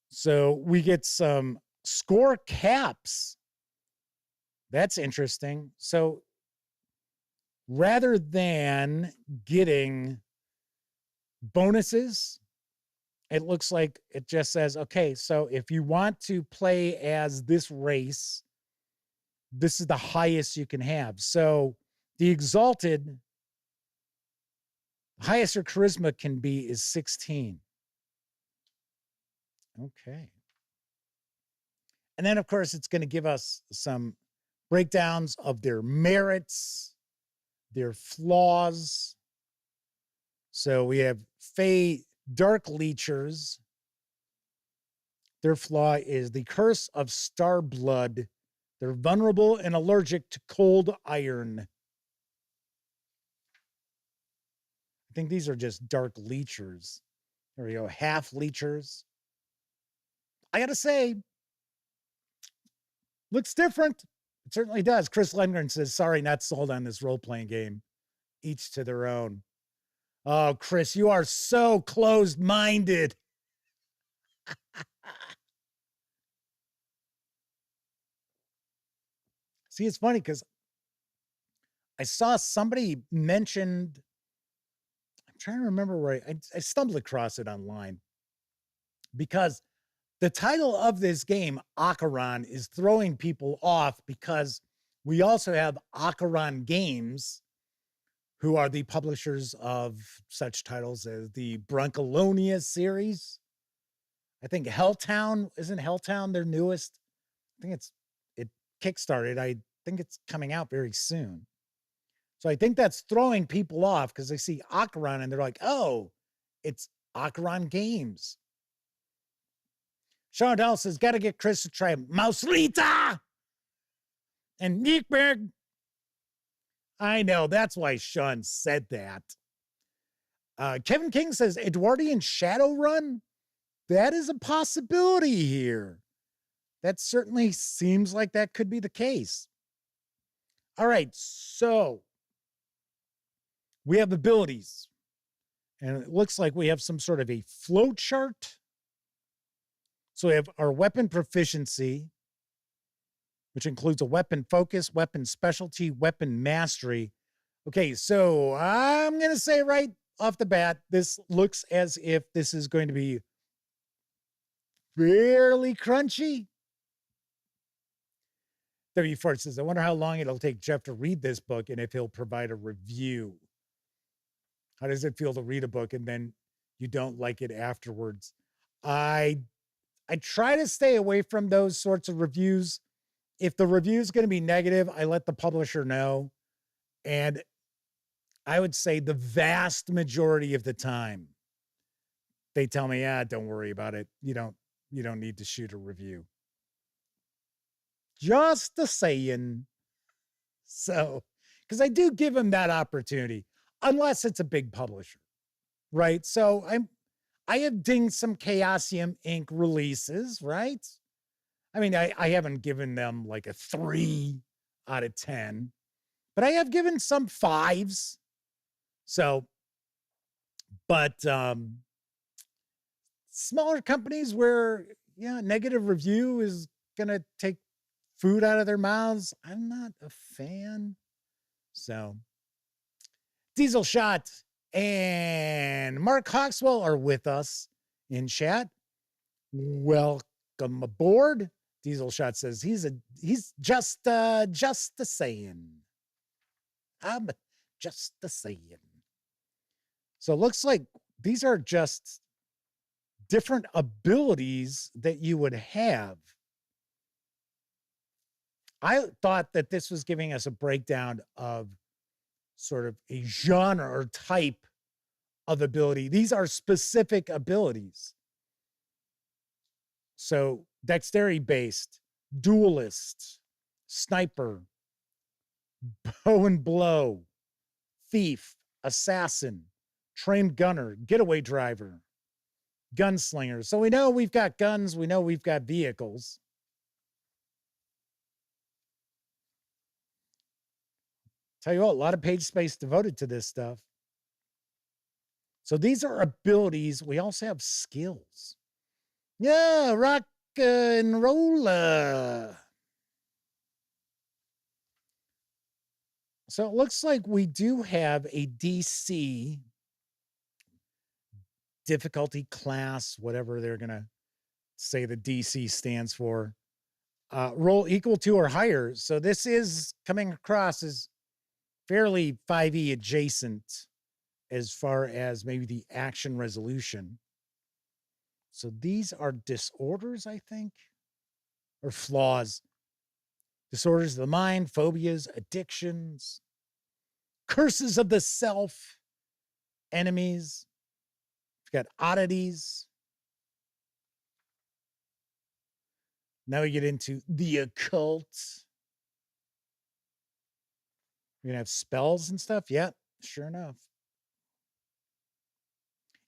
Speaker 1: So we get some score caps. That's interesting. So rather than getting bonuses, it looks like it just says, okay, so if you want to play as this race, this is the highest you can have. So the exalted, highest your charisma can be is 16. Okay. And then, of course, it's going to give us some breakdowns of their merits, their flaws. So we have Fey Dark Leechers. Their flaw is the curse of star blood. They're vulnerable and allergic to cold iron. I think these are just Dark Leechers. There we go, half Leechers. I got to say, looks different. It certainly does. Chris Lundgren says, sorry, not sold on this role-playing game. Each to their own. Oh, Chris, you are so closed-minded. See, it's funny because I saw somebody mentioned, I'm trying to remember where I stumbled across it online, because the title of this game, Acheron, is throwing people off because we also have Acheron Games, who are the publishers of such titles as the Broncolonia series. I think Helltown, isn't Helltown their newest? I think it kickstarted. I think it's coming out very soon. So I think that's throwing people off because they see Acheron and they're like, oh, it's Acheron Games. Sean Dell says, got to get Chris to try Mauslita and Nickberg. I know, that's why Sean said that. Kevin King says, Edwardian Shadowrun? That is a possibility here. That certainly seems like that could be the case. All right, so we have abilities. And it looks like we have some sort of a flow chart. So we have our weapon proficiency, which includes a weapon focus, weapon specialty, weapon mastery. Okay, so I'm going to say right off the bat, this looks as if this is going to be fairly crunchy. W4 says, I wonder how long it'll take Jeff to read this book and if he'll provide a review. How does it feel to read a book and then you don't like it afterwards? I try to stay away from those sorts of reviews. If the review is going to be negative, I let the publisher know. And I would say the vast majority of the time, they tell me, don't worry about it. You don't need to shoot a review. Just a saying. So, because I do give them that opportunity, unless it's a big publisher, right? So I have dinged some Chaosium Inc. releases, right? I mean, I haven't given them like a 3 out of 10, but I have given some 5s. So, but smaller companies where, negative review is going to take food out of their mouths, I'm not a fan. So, Diesel Shot and Mark Hawkswell are with us in chat. Welcome aboard. Diesel Shot says he's just a saying. I'm just a saying. So it looks like these are just different abilities that you would have. I thought that this was giving us a breakdown of sort of a genre or type of ability. These are specific abilities. So dexterity based, duelist, sniper, bow and blow, thief, assassin, trained gunner, getaway driver, gunslinger. So we know we've got guns. We know we've got vehicles. Tell you what, a lot of page space devoted to this stuff. So these are abilities. We also have skills. Yeah, rock and roller. So it looks like we do have a DC difficulty class, whatever they're going to say the DC stands for. Roll equal to or higher. So this is coming across as fairly 5e adjacent as far as maybe the action resolution. So these are disorders, I think, or flaws. Disorders of the mind, phobias, addictions, curses of the self, enemies. We've got oddities. Now we get into the occult. We're going to have spells and stuff. Yeah, sure enough.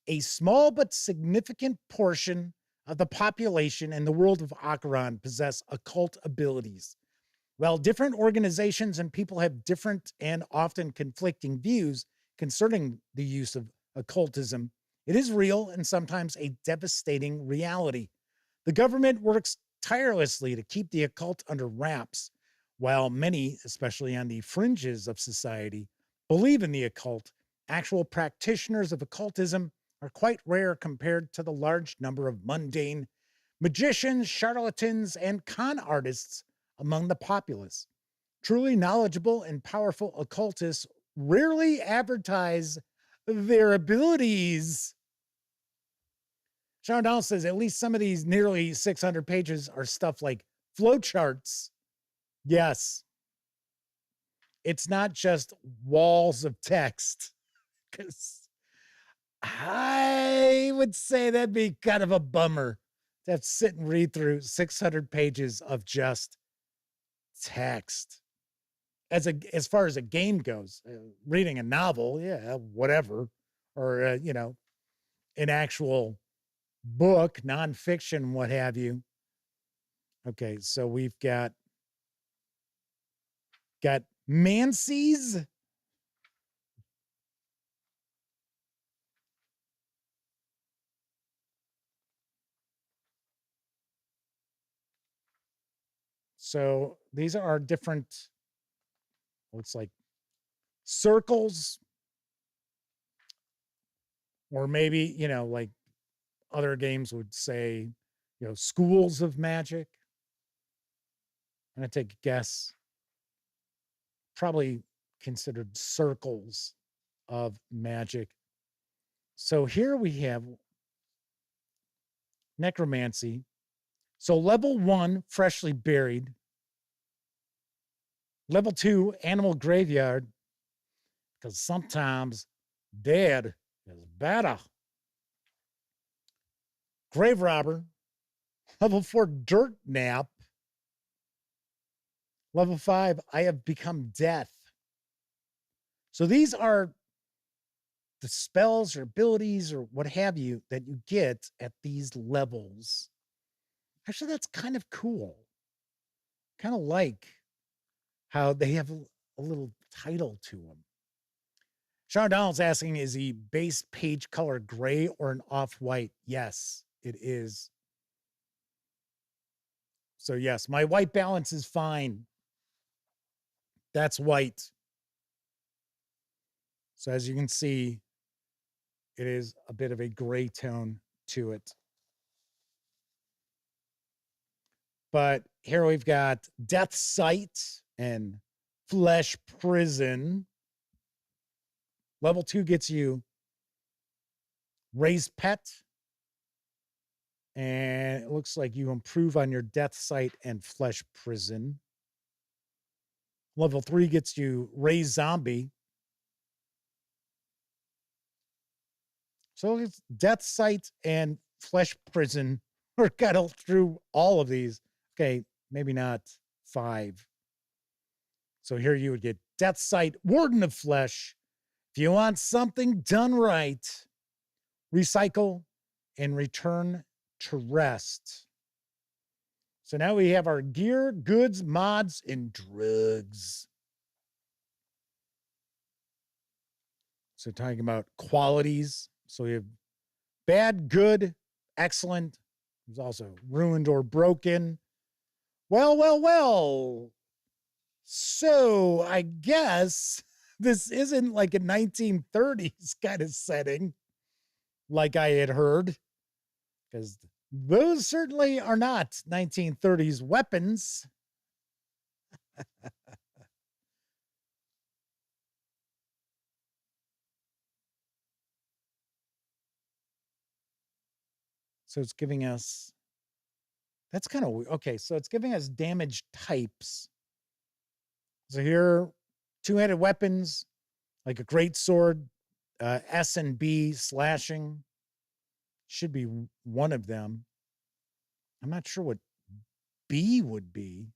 Speaker 1: A small but significant portion of the population in the world of Acheron possess occult abilities. While different organizations and people have different and often conflicting views concerning the use of occultism, it is real and sometimes a devastating reality. The government works tirelessly to keep the occult under wraps, while many, especially on the fringes of society, believe in the occult. Actual practitioners of occultism are quite rare compared to the large number of mundane magicians, charlatans, and con artists among the populace. Truly knowledgeable and powerful occultists rarely advertise their abilities. Sean Donald says at least some of these nearly 600 pages are stuff like flowcharts. Yes. It's not just walls of text. Because I would say that'd be kind of a bummer to have to sit and read through 600 pages of just text. As far as a game goes, reading a novel, yeah, whatever, or an actual book, nonfiction, what have you. Okay, so we've got Mancy's. So these are our different, looks like circles, or maybe, like other games would say, schools of magic. I'm going to take a guess. Probably considered circles of magic. So here we have necromancy. So level 1, freshly buried. Level 2, animal graveyard. Because sometimes dead is better. Grave robber. Level 4, dirt nap. Level 5, I have become death. So these are the spells or abilities or what have you that you get at these levels. Actually, that's kind of cool. Kind of like how they have a little title to them. Sean Donald's asking, is the base page color gray or an off-white? Yes, it is. So yes, my white balance is fine. That's white. So as you can see, it is a bit of a gray tone to it. But here we've got Death Sight and Flesh Prison. Level 2 gets you Raised Pet. And it looks like you improve on your Death Sight and Flesh Prison. Level 3 gets you Raised Zombie. So it's Death Sight and Flesh Prison. We're kind of through all of these. Okay, maybe not 5. So here you would get Death Sight, Warden of Flesh. If you want something done right, recycle and return to rest. So now we have our gear, goods, mods, and drugs. So talking about qualities. So we have bad, good, excellent. There's also ruined or broken. Well. So I guess this isn't like a 1930s kind of setting like I had heard, because those certainly are not 1930s weapons. So it's giving us, that's kind of, okay, so it's giving us damage types. So here, two-handed weapons, like a great sword, S and B slashing should be one of them. I'm not sure what B would be.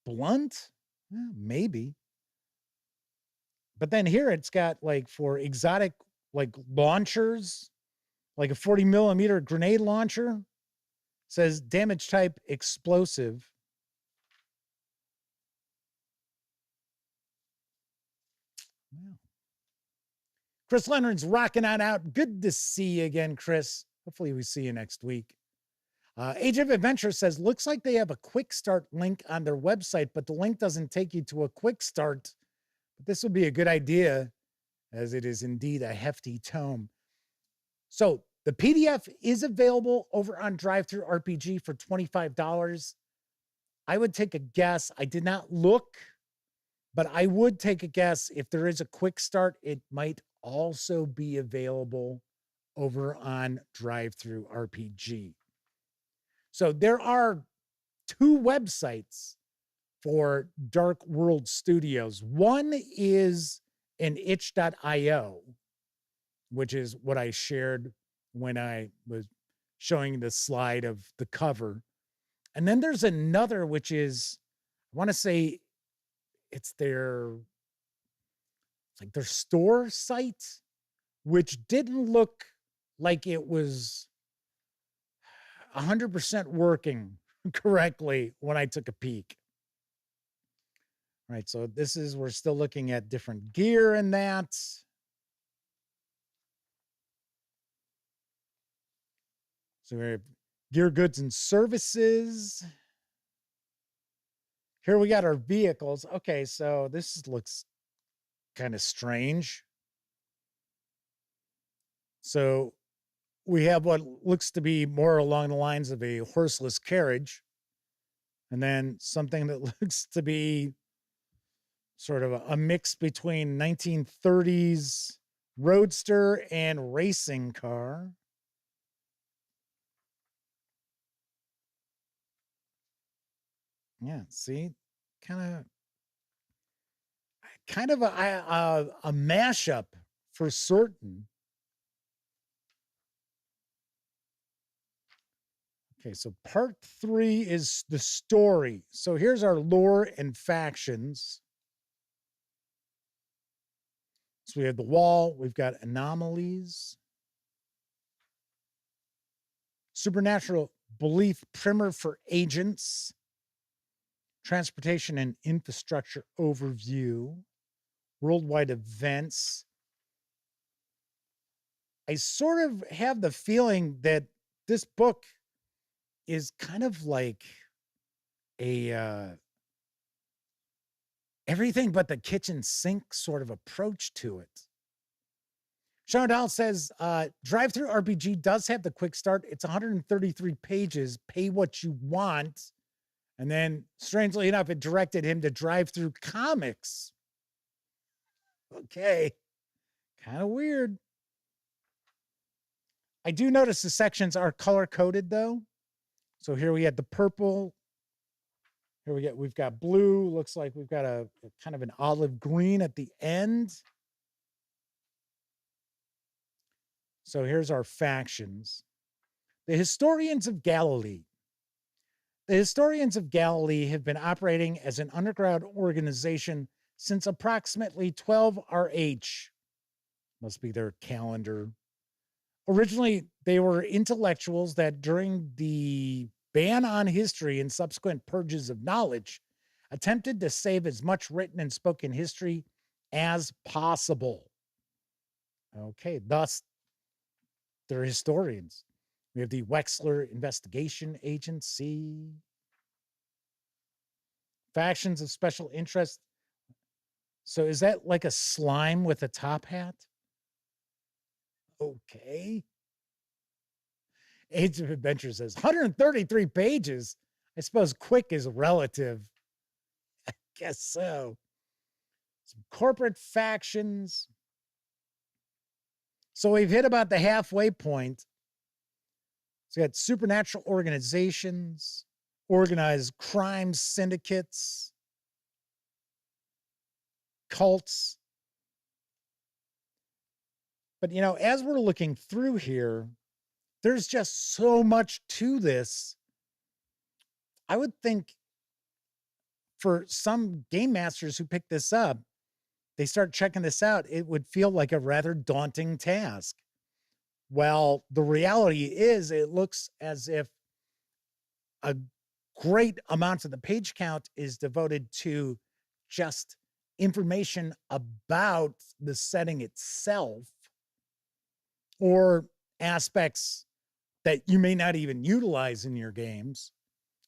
Speaker 1: Blunt? Maybe. But then here it's got like for exotic like launchers, like a 40 millimeter grenade launcher. Says damage type explosive. Wow. Chris Leonard's rocking on out. Good to see you again, Chris. Hopefully we see you next week. Age of Adventure says, looks like they have a quick start link on their website, but the link doesn't take you to a quick start. But this would be a good idea, as it is indeed a hefty tome. So the PDF is available over on DriveThruRPG for $25. I would take a guess. I did not look, but I would take a guess if there is a quick start, it might also be available over on DriveThruRPG. So there are two websites for Dark World Studios. One is an itch.io, which is what I shared when I was showing the slide of the cover. And then there's another, which is, I want to say it's their store site, which didn't look like it was 100% working correctly when I took a peek. All right, so this is, we're still looking at different gear in that. So we have gear, goods, and services. Here we got our vehicles. Okay, so this looks kind of strange. So we have what looks to be more along the lines of a horseless carriage, and then something that looks to be sort of a mix between 1930s roadster and racing car. Yeah, see, kind of a mashup for certain. Okay, so part 3 is the story. So here's our lore and factions. So we have the wall, we've got anomalies, supernatural belief primer for agents, transportation and infrastructure overview, worldwide events. I sort of have the feeling that this book is kind of like a everything but the kitchen sink sort of approach to it. Sean O'Donnell says, DriveThruRPG does have the quick start. It's 133 pages, pay what you want. And then, strangely enough, it directed him to DriveThru Comics. Okay, kind of weird. I do notice the sections are color-coded, though. So here we had the purple. Here we've got blue. Looks like we've got a kind of an olive green at the end. So here's our factions. The Historians of Galilee. The Historians of Galilee have been operating as an underground organization since approximately 12 RH. Must be their calendar. Originally, they were intellectuals that during the ban on history and subsequent purges of knowledge attempted to save as much written and spoken history as possible. Okay, thus, they're historians. We have the Wexler Investigation Agency. Factions of special interest. So is that like a slime with a top hat? Okay. Age of Adventure says 133 pages. I suppose quick is relative. I guess so. Some corporate factions. So we've hit about the halfway point. So we got supernatural organizations, organized crime syndicates, cults. But, you know, as we're looking through here, there's just so much to this. I would think for some game masters who pick this up, they start checking this out, it would feel like a rather daunting task. Well, the reality is it looks as if a great amount of the page count is devoted to just information about the setting itself or aspects that you may not even utilize in your games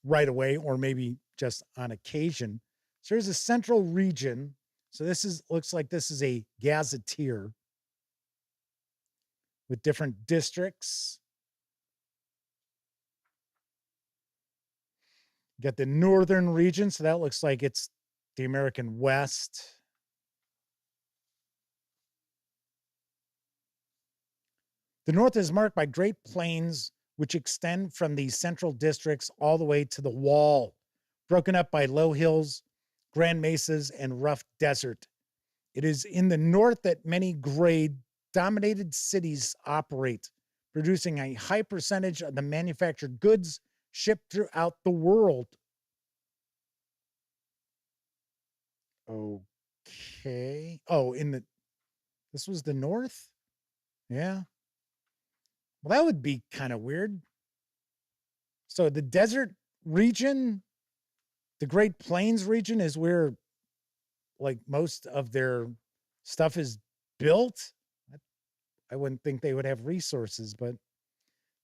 Speaker 1: right away, or maybe just on occasion. So there's a central region. So looks like this is a gazetteer with different districts. You got the northern region, so that looks like it's the American West. The north is marked by great plains, which extend from the central districts all the way to the wall, broken up by low hills, grand mesas, and rough desert. It is in the north that many grade-dominated cities operate, producing a high percentage of the manufactured goods shipped throughout the world. Okay. Oh, this was the north? Yeah. Well, that would be kind of weird. So the desert region, the Great Plains region is where like most of their stuff is built. I wouldn't think they would have resources, but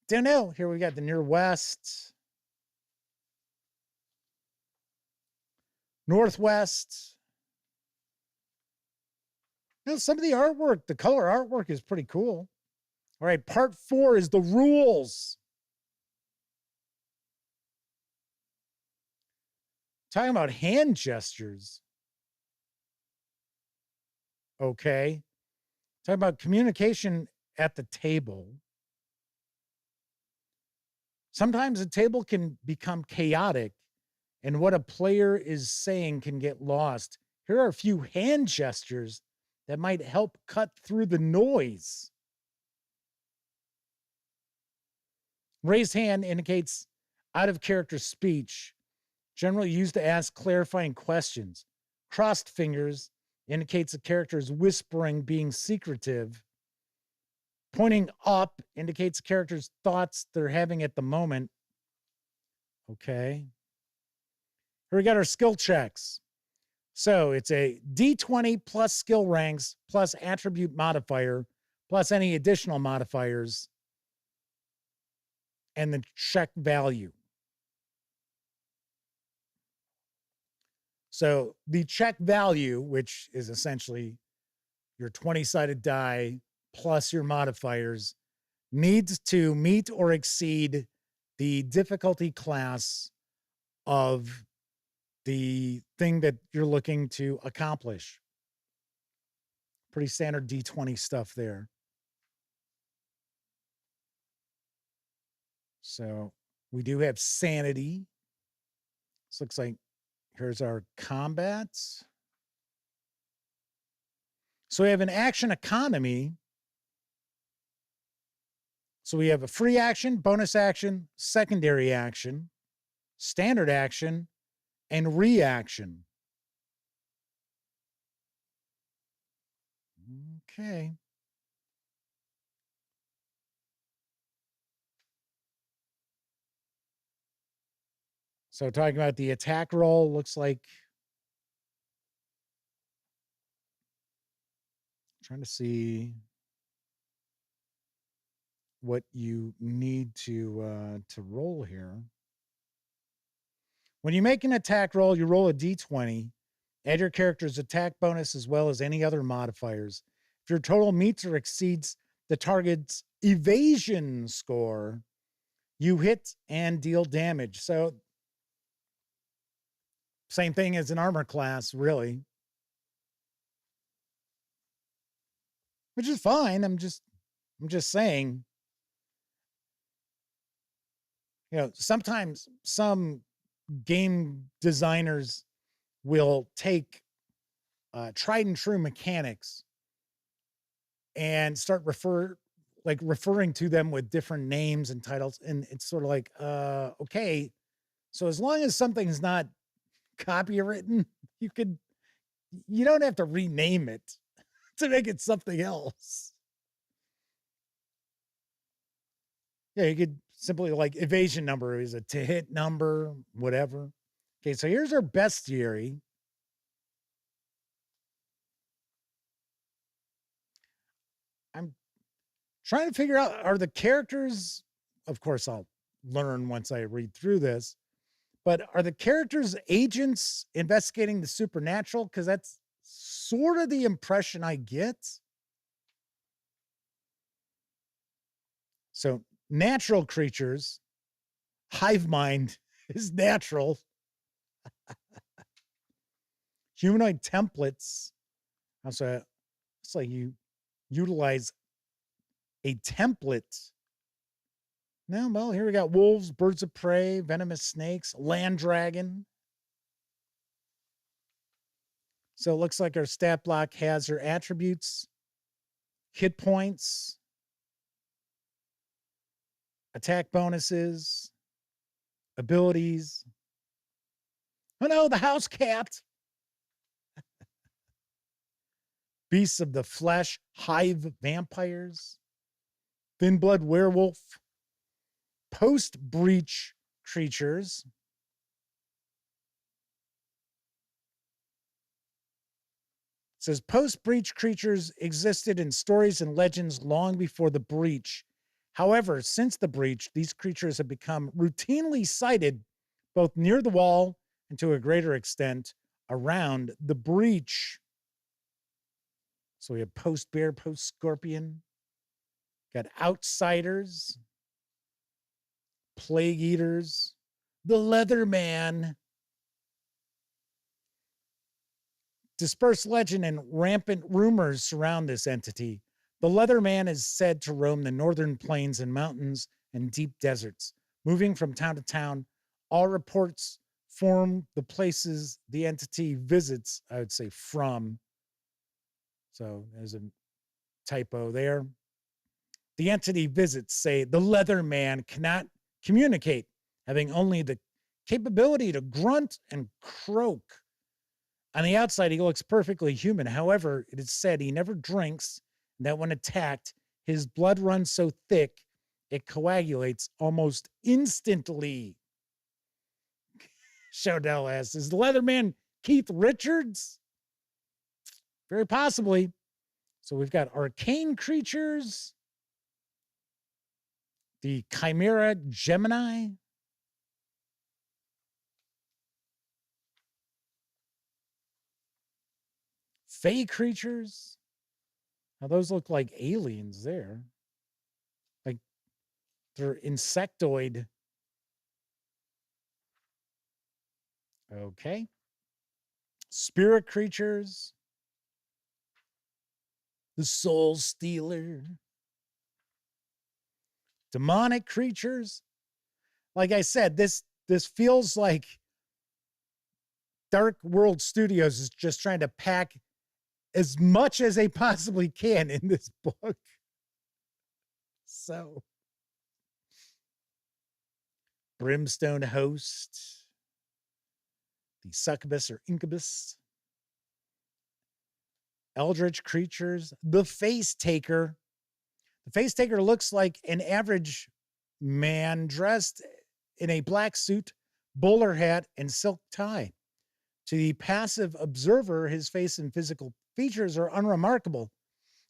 Speaker 1: don't know. Here we got the near west, northwest. You know, some of the artwork, the color artwork is pretty cool. All right, part 4 is the rules. Talking about hand gestures. Okay. Talking about communication at the table. Sometimes a table can become chaotic, and what a player is saying can get lost. Here are a few hand gestures that might help cut through the noise. Raised hand indicates out of character speech, generally used to ask clarifying questions. Crossed fingers indicates a character is whispering, being secretive. Pointing up indicates a character's thoughts they're having at the moment. Okay. Here we got our skill checks. So it's a D20 plus skill ranks plus attribute modifier plus any additional modifiers and the check value. So the check value, which is essentially your 20-sided die plus your modifiers, needs to meet or exceed the difficulty class of the thing that you're looking to accomplish. Pretty standard D20 stuff there. So we do have sanity. This looks like here's our combats. So we have an action economy. So we have a free action, bonus action, secondary action, standard action, and reaction. Okay. So talking about the attack roll, looks like trying to see what you need to roll here. When you make an attack roll, you roll a d20. Add your character's attack bonus as well as any other modifiers. If your total meets or exceeds the target's evasion score, you hit and deal damage. So, same thing as an armor class, really. Which is fine. I'm just saying, sometimes some game designers will take tried and true mechanics and start referring to them with different names and titles. And it's sort of like, okay, so as long as something's not copywritten, you don't have to rename it to make it something else. Yeah, you could simply evasion number is a to hit number, whatever. Okay, so here's our bestiary. I'm trying to figure out, are the characters, of course I'll learn once I read through this, but are the characters agents investigating the supernatural? Because that's sort of the impression I get. So natural creatures, hive mind is natural. Humanoid templates. Also, it's like you utilize a template. Now, well, here we got wolves, birds of prey, venomous snakes, land dragon. So it looks like our stat block has her attributes, hit points, attack bonuses, abilities. Oh no, the house cat. Beasts of the flesh, hive vampires, thin blood werewolf, post-breach creatures. It says post-breach creatures existed in stories and legends long before the breach. However, since the breach, these creatures have become routinely sighted both near the wall and to a greater extent around the breach. So we have post-bear, post-scorpion. Got outsiders, plague eaters, the leather man. Dispersed legend and rampant rumors surround this entity. The leather man is said to roam the northern plains and mountains and deep deserts, moving from town to town. All reports form the places the entity visits, I would say from. So there's a typo there. The entity visits say the leather man cannot communicate, having only the capability to grunt and croak. On the outside, he looks perfectly human. However, it is said he never drinks, and that when attacked, his blood runs so thick, it coagulates almost instantly. Chaudel asks, is the Leatherman Keith Richards? Very possibly. So we've got arcane creatures, the Chimera Gemini, Fey creatures. Now those look like aliens there. Like they're insectoid. Okay. Spirit creatures. The Soul Stealer. Demonic creatures. Like I said, this feels like Dark World Studios is just trying to pack as much as they possibly can in this book. So, Brimstone Host, the Succubus or Incubus, Eldritch creatures, the Face Taker. The Face Taker looks like an average man dressed in a black suit, bowler hat, and silk tie. To the passive observer, his face and physical features are unremarkable.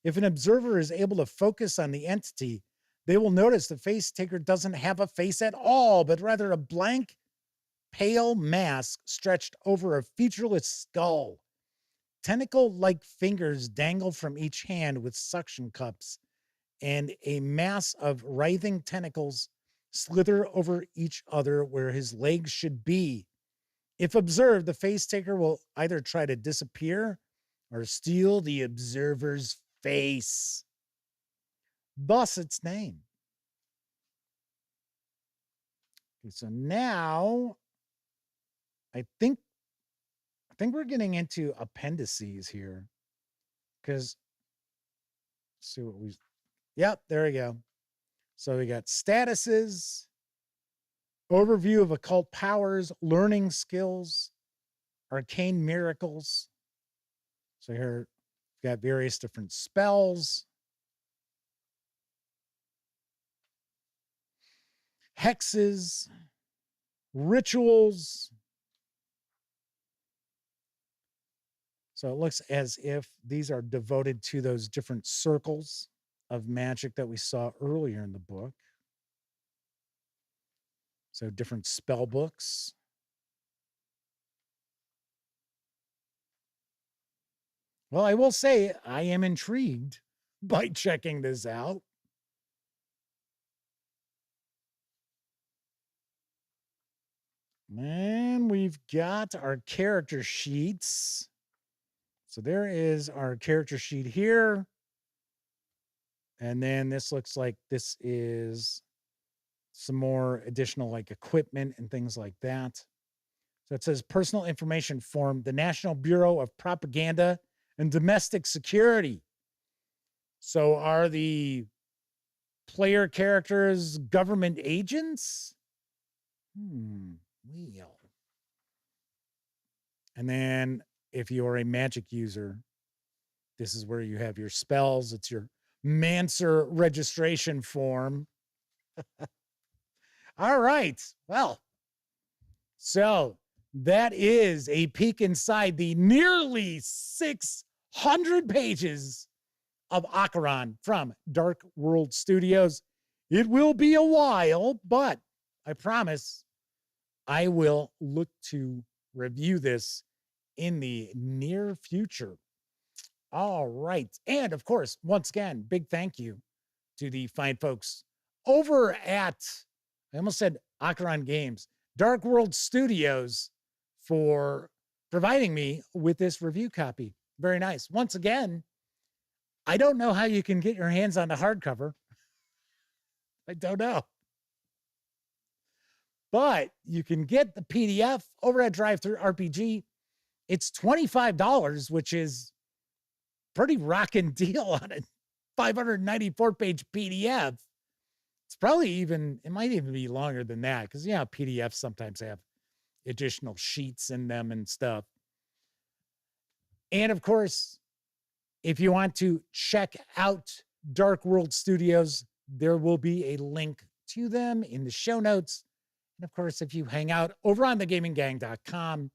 Speaker 1: If an observer is able to focus on the entity, they will notice the face taker doesn't have a face at all, but rather a blank, pale mask stretched over a featureless skull. Tentacle-like fingers dangle from each hand with suction cups, and a mass of writhing tentacles slither over each other where his legs should be. If observed, the face taker will either try to disappear or steal the observer's face. Thus its name. Okay, so now I think we're getting into appendices here, because see what we, yep, there we go. So we got statuses, overview of occult powers, learning skills, arcane miracles. So here we've got various different spells, hexes, rituals. So it looks as if these are devoted to those different circles of magic that we saw earlier in the book. So different spell books. Well, I will say I am intrigued by checking this out. And we've got our character sheets. So there is our character sheet here. And then this looks like this is some more additional like equipment and things like that. So it says personal information form, the National Bureau of Propaganda and Domestic Security. So are the player characters government agents? Well. And then if you are a magic user, this is where you have your spells. It's your Mancer registration form. All right. Well, so that is a peek inside the nearly 600 pages of Acheron from Dark World Studios. It will be a while, but I promise I will look to review this in the near future. All right. And of course, once again, big thank you to the fine folks over at, I almost said Acheron Games, Dark World Studios, for providing me with this review copy. Very nice. Once again, I don't know how you can get your hands on the hardcover. I don't know. But you can get the PDF over at DriveThruRPG. It's $25, which is pretty rockin' deal on a 594-page PDF. It's probably even, it might even be longer than that, because, yeah, PDFs sometimes have additional sheets in them and stuff. And, of course, if you want to check out Dark World Studios, there will be a link to them in the show notes. And, of course, if you hang out over on thegaminggang.com,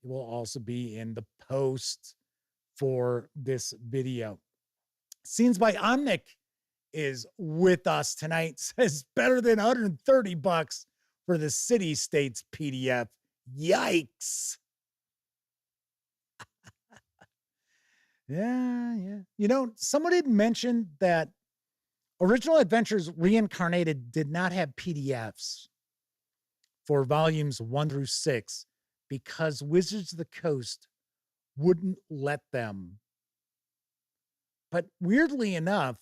Speaker 1: it will also be in the post for this video. Scenes by Omnic is with us tonight. Says better than $130 for the City States PDF. Yikes. Yeah. You know, someone had mentioned that Original Adventures Reincarnated did not have PDFs for volumes 1 through 6 because Wizards of the Coast wouldn't let them. But weirdly enough,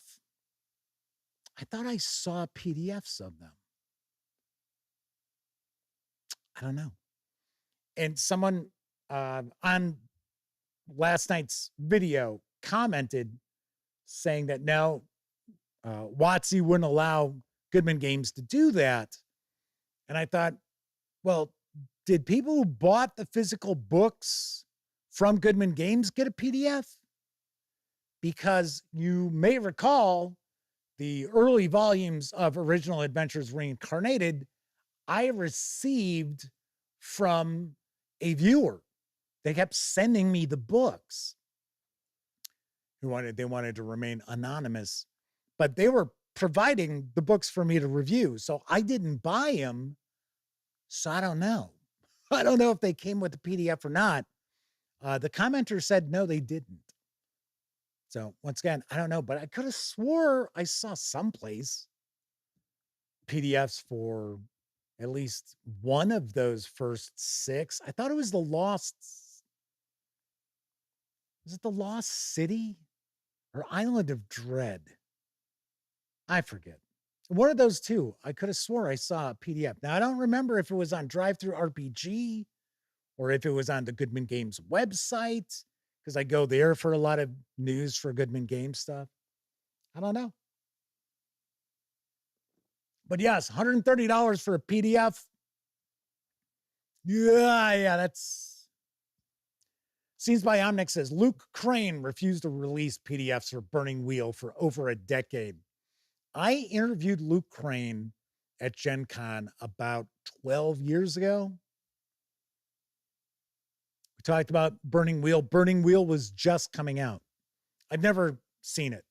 Speaker 1: I thought I saw PDFs of them. I don't know. And someone on last night's video commented saying that no, WotC wouldn't allow Goodman Games to do that. And I thought, well, did people who bought the physical books from Goodman Games get a PDF? Because you may recall the early volumes of Original Adventures Reincarnated, I received from a viewer. They kept sending me the books. they wanted to remain anonymous, but they were providing the books for me to review. So I didn't buy them. So I don't know. I don't know if they came with the PDF or not. The commenter said, no, they didn't. So once again, I don't know, but I could have swore I saw someplace PDFs for at least one of those first 6. I thought it was was it the Lost City or Island of Dread? I forget. One of those two. I could have swore I saw a PDF. Now, I don't remember if it was on DriveThruRPG or if it was on the Goodman Games website, because I go there for a lot of news for Goodman Games stuff. I don't know. But yes, $130 for a PDF. Yeah, that's... Scenes by Omnic says, Luke Crane refused to release PDFs for Burning Wheel for over a decade. I interviewed Luke Crane at Gen Con about 12 years ago. We talked about Burning Wheel. Burning Wheel was just coming out. I've never seen it.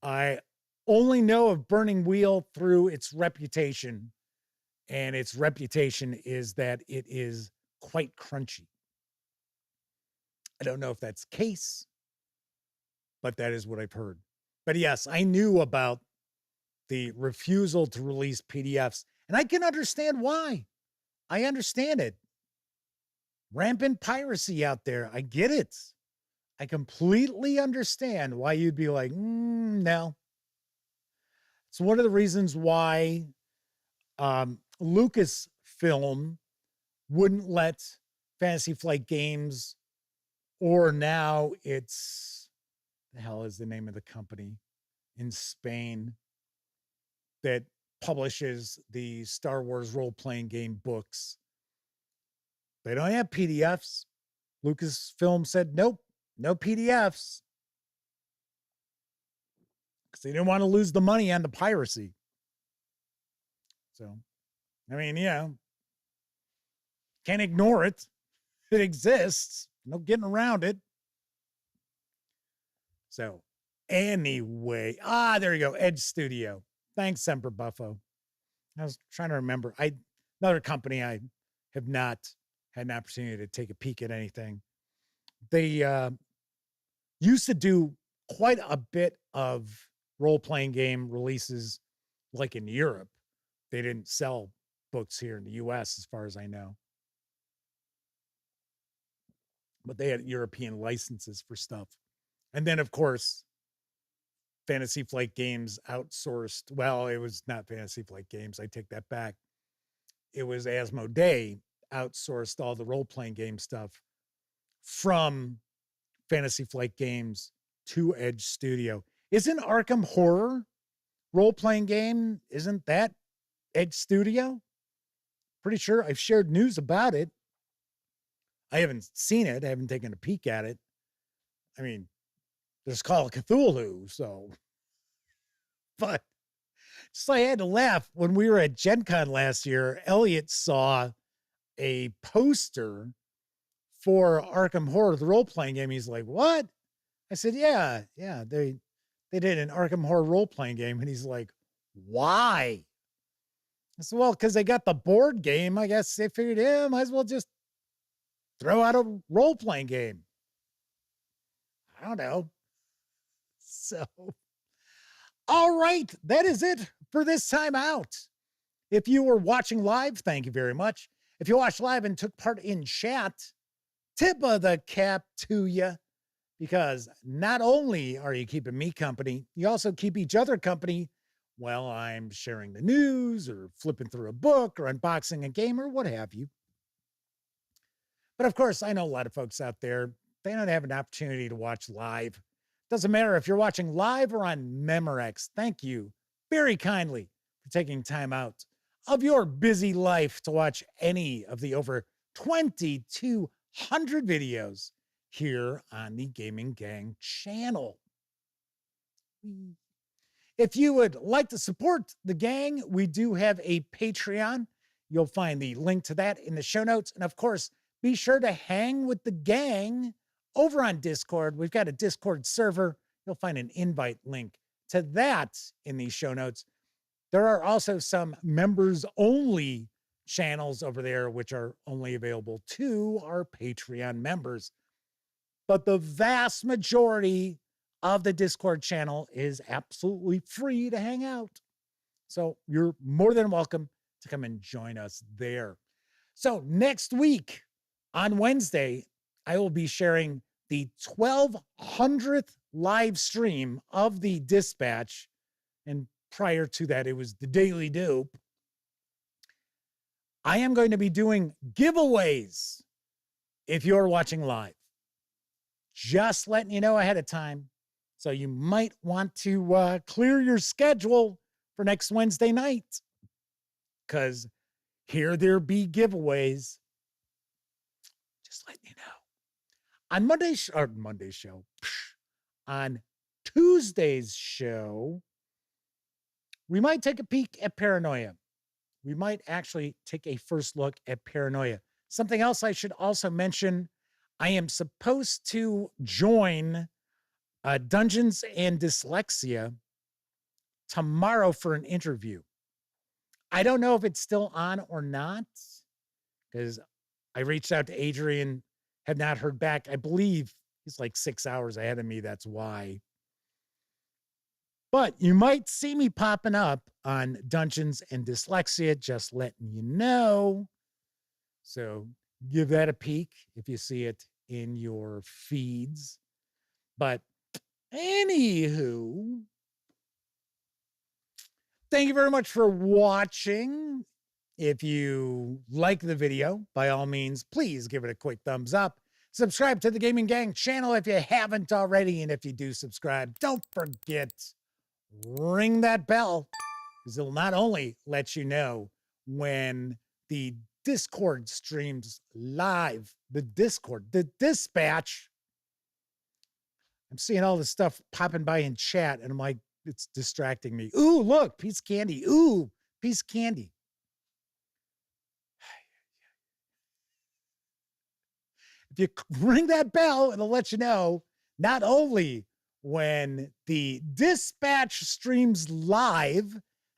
Speaker 1: I only know of Burning Wheel through its reputation, and its reputation is that it is quite crunchy. I don't know if that's the case, but that is what I've heard. But yes, I knew about the refusal to release PDFs, and I can understand why. I understand it. Rampant piracy out there. I get it. I completely understand why you'd be like, no. It's one of the reasons why Lucasfilm wouldn't let Fantasy Flight Games, or now it's, the hell is the name of the company in Spain that publishes the Star Wars role-playing game books. They don't have PDFs. Lucasfilm said, nope, no PDFs. Because they didn't want to lose the money on the piracy. So, I mean, yeah, can't ignore it. It exists. No getting around it. So, anyway, there you go. Edge Studio. Thanks, Semper Buffo. I was trying to remember. Another company I have not had an opportunity to take a peek at anything. They used to do quite a bit of role-playing game releases, like in Europe. They didn't sell books here in the US, as far as I know. But they had European licenses for stuff. And then, of course, Fantasy Flight Games outsourced. Well, it was not Fantasy Flight Games. I take that back. It was Asmodee outsourced all the role-playing game stuff from Fantasy Flight Games to Edge Studio. Isn't Arkham Horror role-playing game? Isn't that Edge Studio? Pretty sure I've shared news about it. I haven't seen it. I haven't taken a peek at it. I mean, there's Call of Cthulhu, so. But just I had to laugh when we were at Gen Con last year. Elliot saw a poster for Arkham Horror, the role-playing game. He's like, what? I said, yeah, they did an Arkham Horror role-playing game. And he's like, why? I said, well, because they got the board game. I guess they figured, yeah, might as well just throw out a role-playing game. I don't know. So, all right, that is it for this time out. If you were watching live, thank you very much. If you watched live and took part in chat, tip of the cap to you, because not only are you keeping me company, you also keep each other company while I'm sharing the news or flipping through a book or unboxing a game or what have you. But of course, I know a lot of folks out there, they don't have an opportunity to watch live. Doesn't matter if you're watching live or on Memorex. Thank you very kindly for taking time out of your busy life to watch any of the over 2,200 videos here on the Gaming Gang channel. If you would like to support the gang, we do have a Patreon. You'll find the link to that in the show notes. And of course, be sure to hang with the gang over on Discord. We've got a Discord server. You'll find an invite link to that in the show notes. There are also some members-only channels over there, which are only available to our Patreon members. But the vast majority of the Discord channel is absolutely free to hang out. So you're more than welcome to come and join us there. So next week on Wednesday, I will be sharing the 1200th live stream of the Dispatch. And prior to that, it was the Daily Dope. I am going to be doing giveaways if you're watching live. Just letting you know ahead of time. So you might want to clear your schedule for next Wednesday night, because here there be giveaways. Just letting you know. On Monday's show, on Tuesday's show, we might take a peek at Paranoia. We might actually take a first look at Paranoia. Something else I should also mention, I am supposed to join Dungeons and Dyslexia tomorrow for an interview. I don't know if it's still on or not, because I reached out to Adrian, have not heard back. I believe he's like 6 hours ahead of me. That's why. But you might see me popping up on Dungeons and Dyslexia, just letting you know. So give that a peek if you see it in your feeds. But anywho, thank you very much for watching. If you like the video, by all means, please give it a quick thumbs up. Subscribe to the Gaming Gang channel if you haven't already. And if you do subscribe, don't forget, ring that bell, because it'll not only let you know when the Discord streams live, the Dispatch. I'm seeing all this stuff popping by in chat, and I'm like, it's distracting me. Ooh, look, piece of candy. Ooh, piece of candy. If you ring that bell, it'll let you know not only when the Dispatch streams live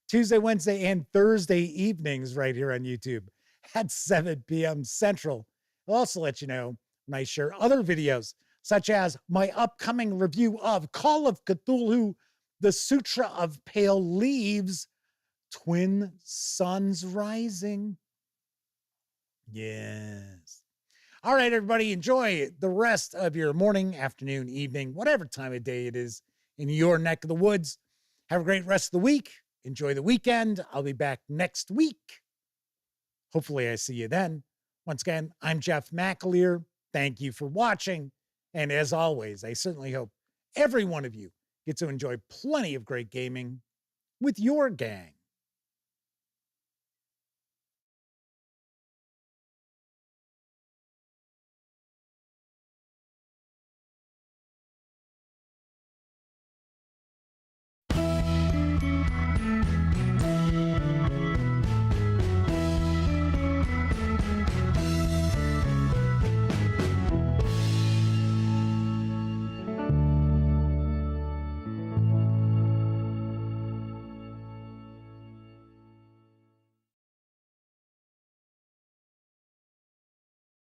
Speaker 1: Tuesday, Wednesday, and Thursday evenings right here on YouTube at 7 p.m. Central. It'll also let you know when I share other videos, such as my upcoming review of Call of Cthulhu, The Sutra of Pale Leaves, Twin Suns Rising. Yes. All right, everybody, enjoy the rest of your morning, afternoon, evening, whatever time of day it is in your neck of the woods. Have a great rest of the week. Enjoy the weekend. I'll be back next week. Hopefully I see you then. Once again, I'm Jeff McAleer. Thank you for watching. And as always, I certainly hope every one of you gets to enjoy plenty of great gaming with your gang.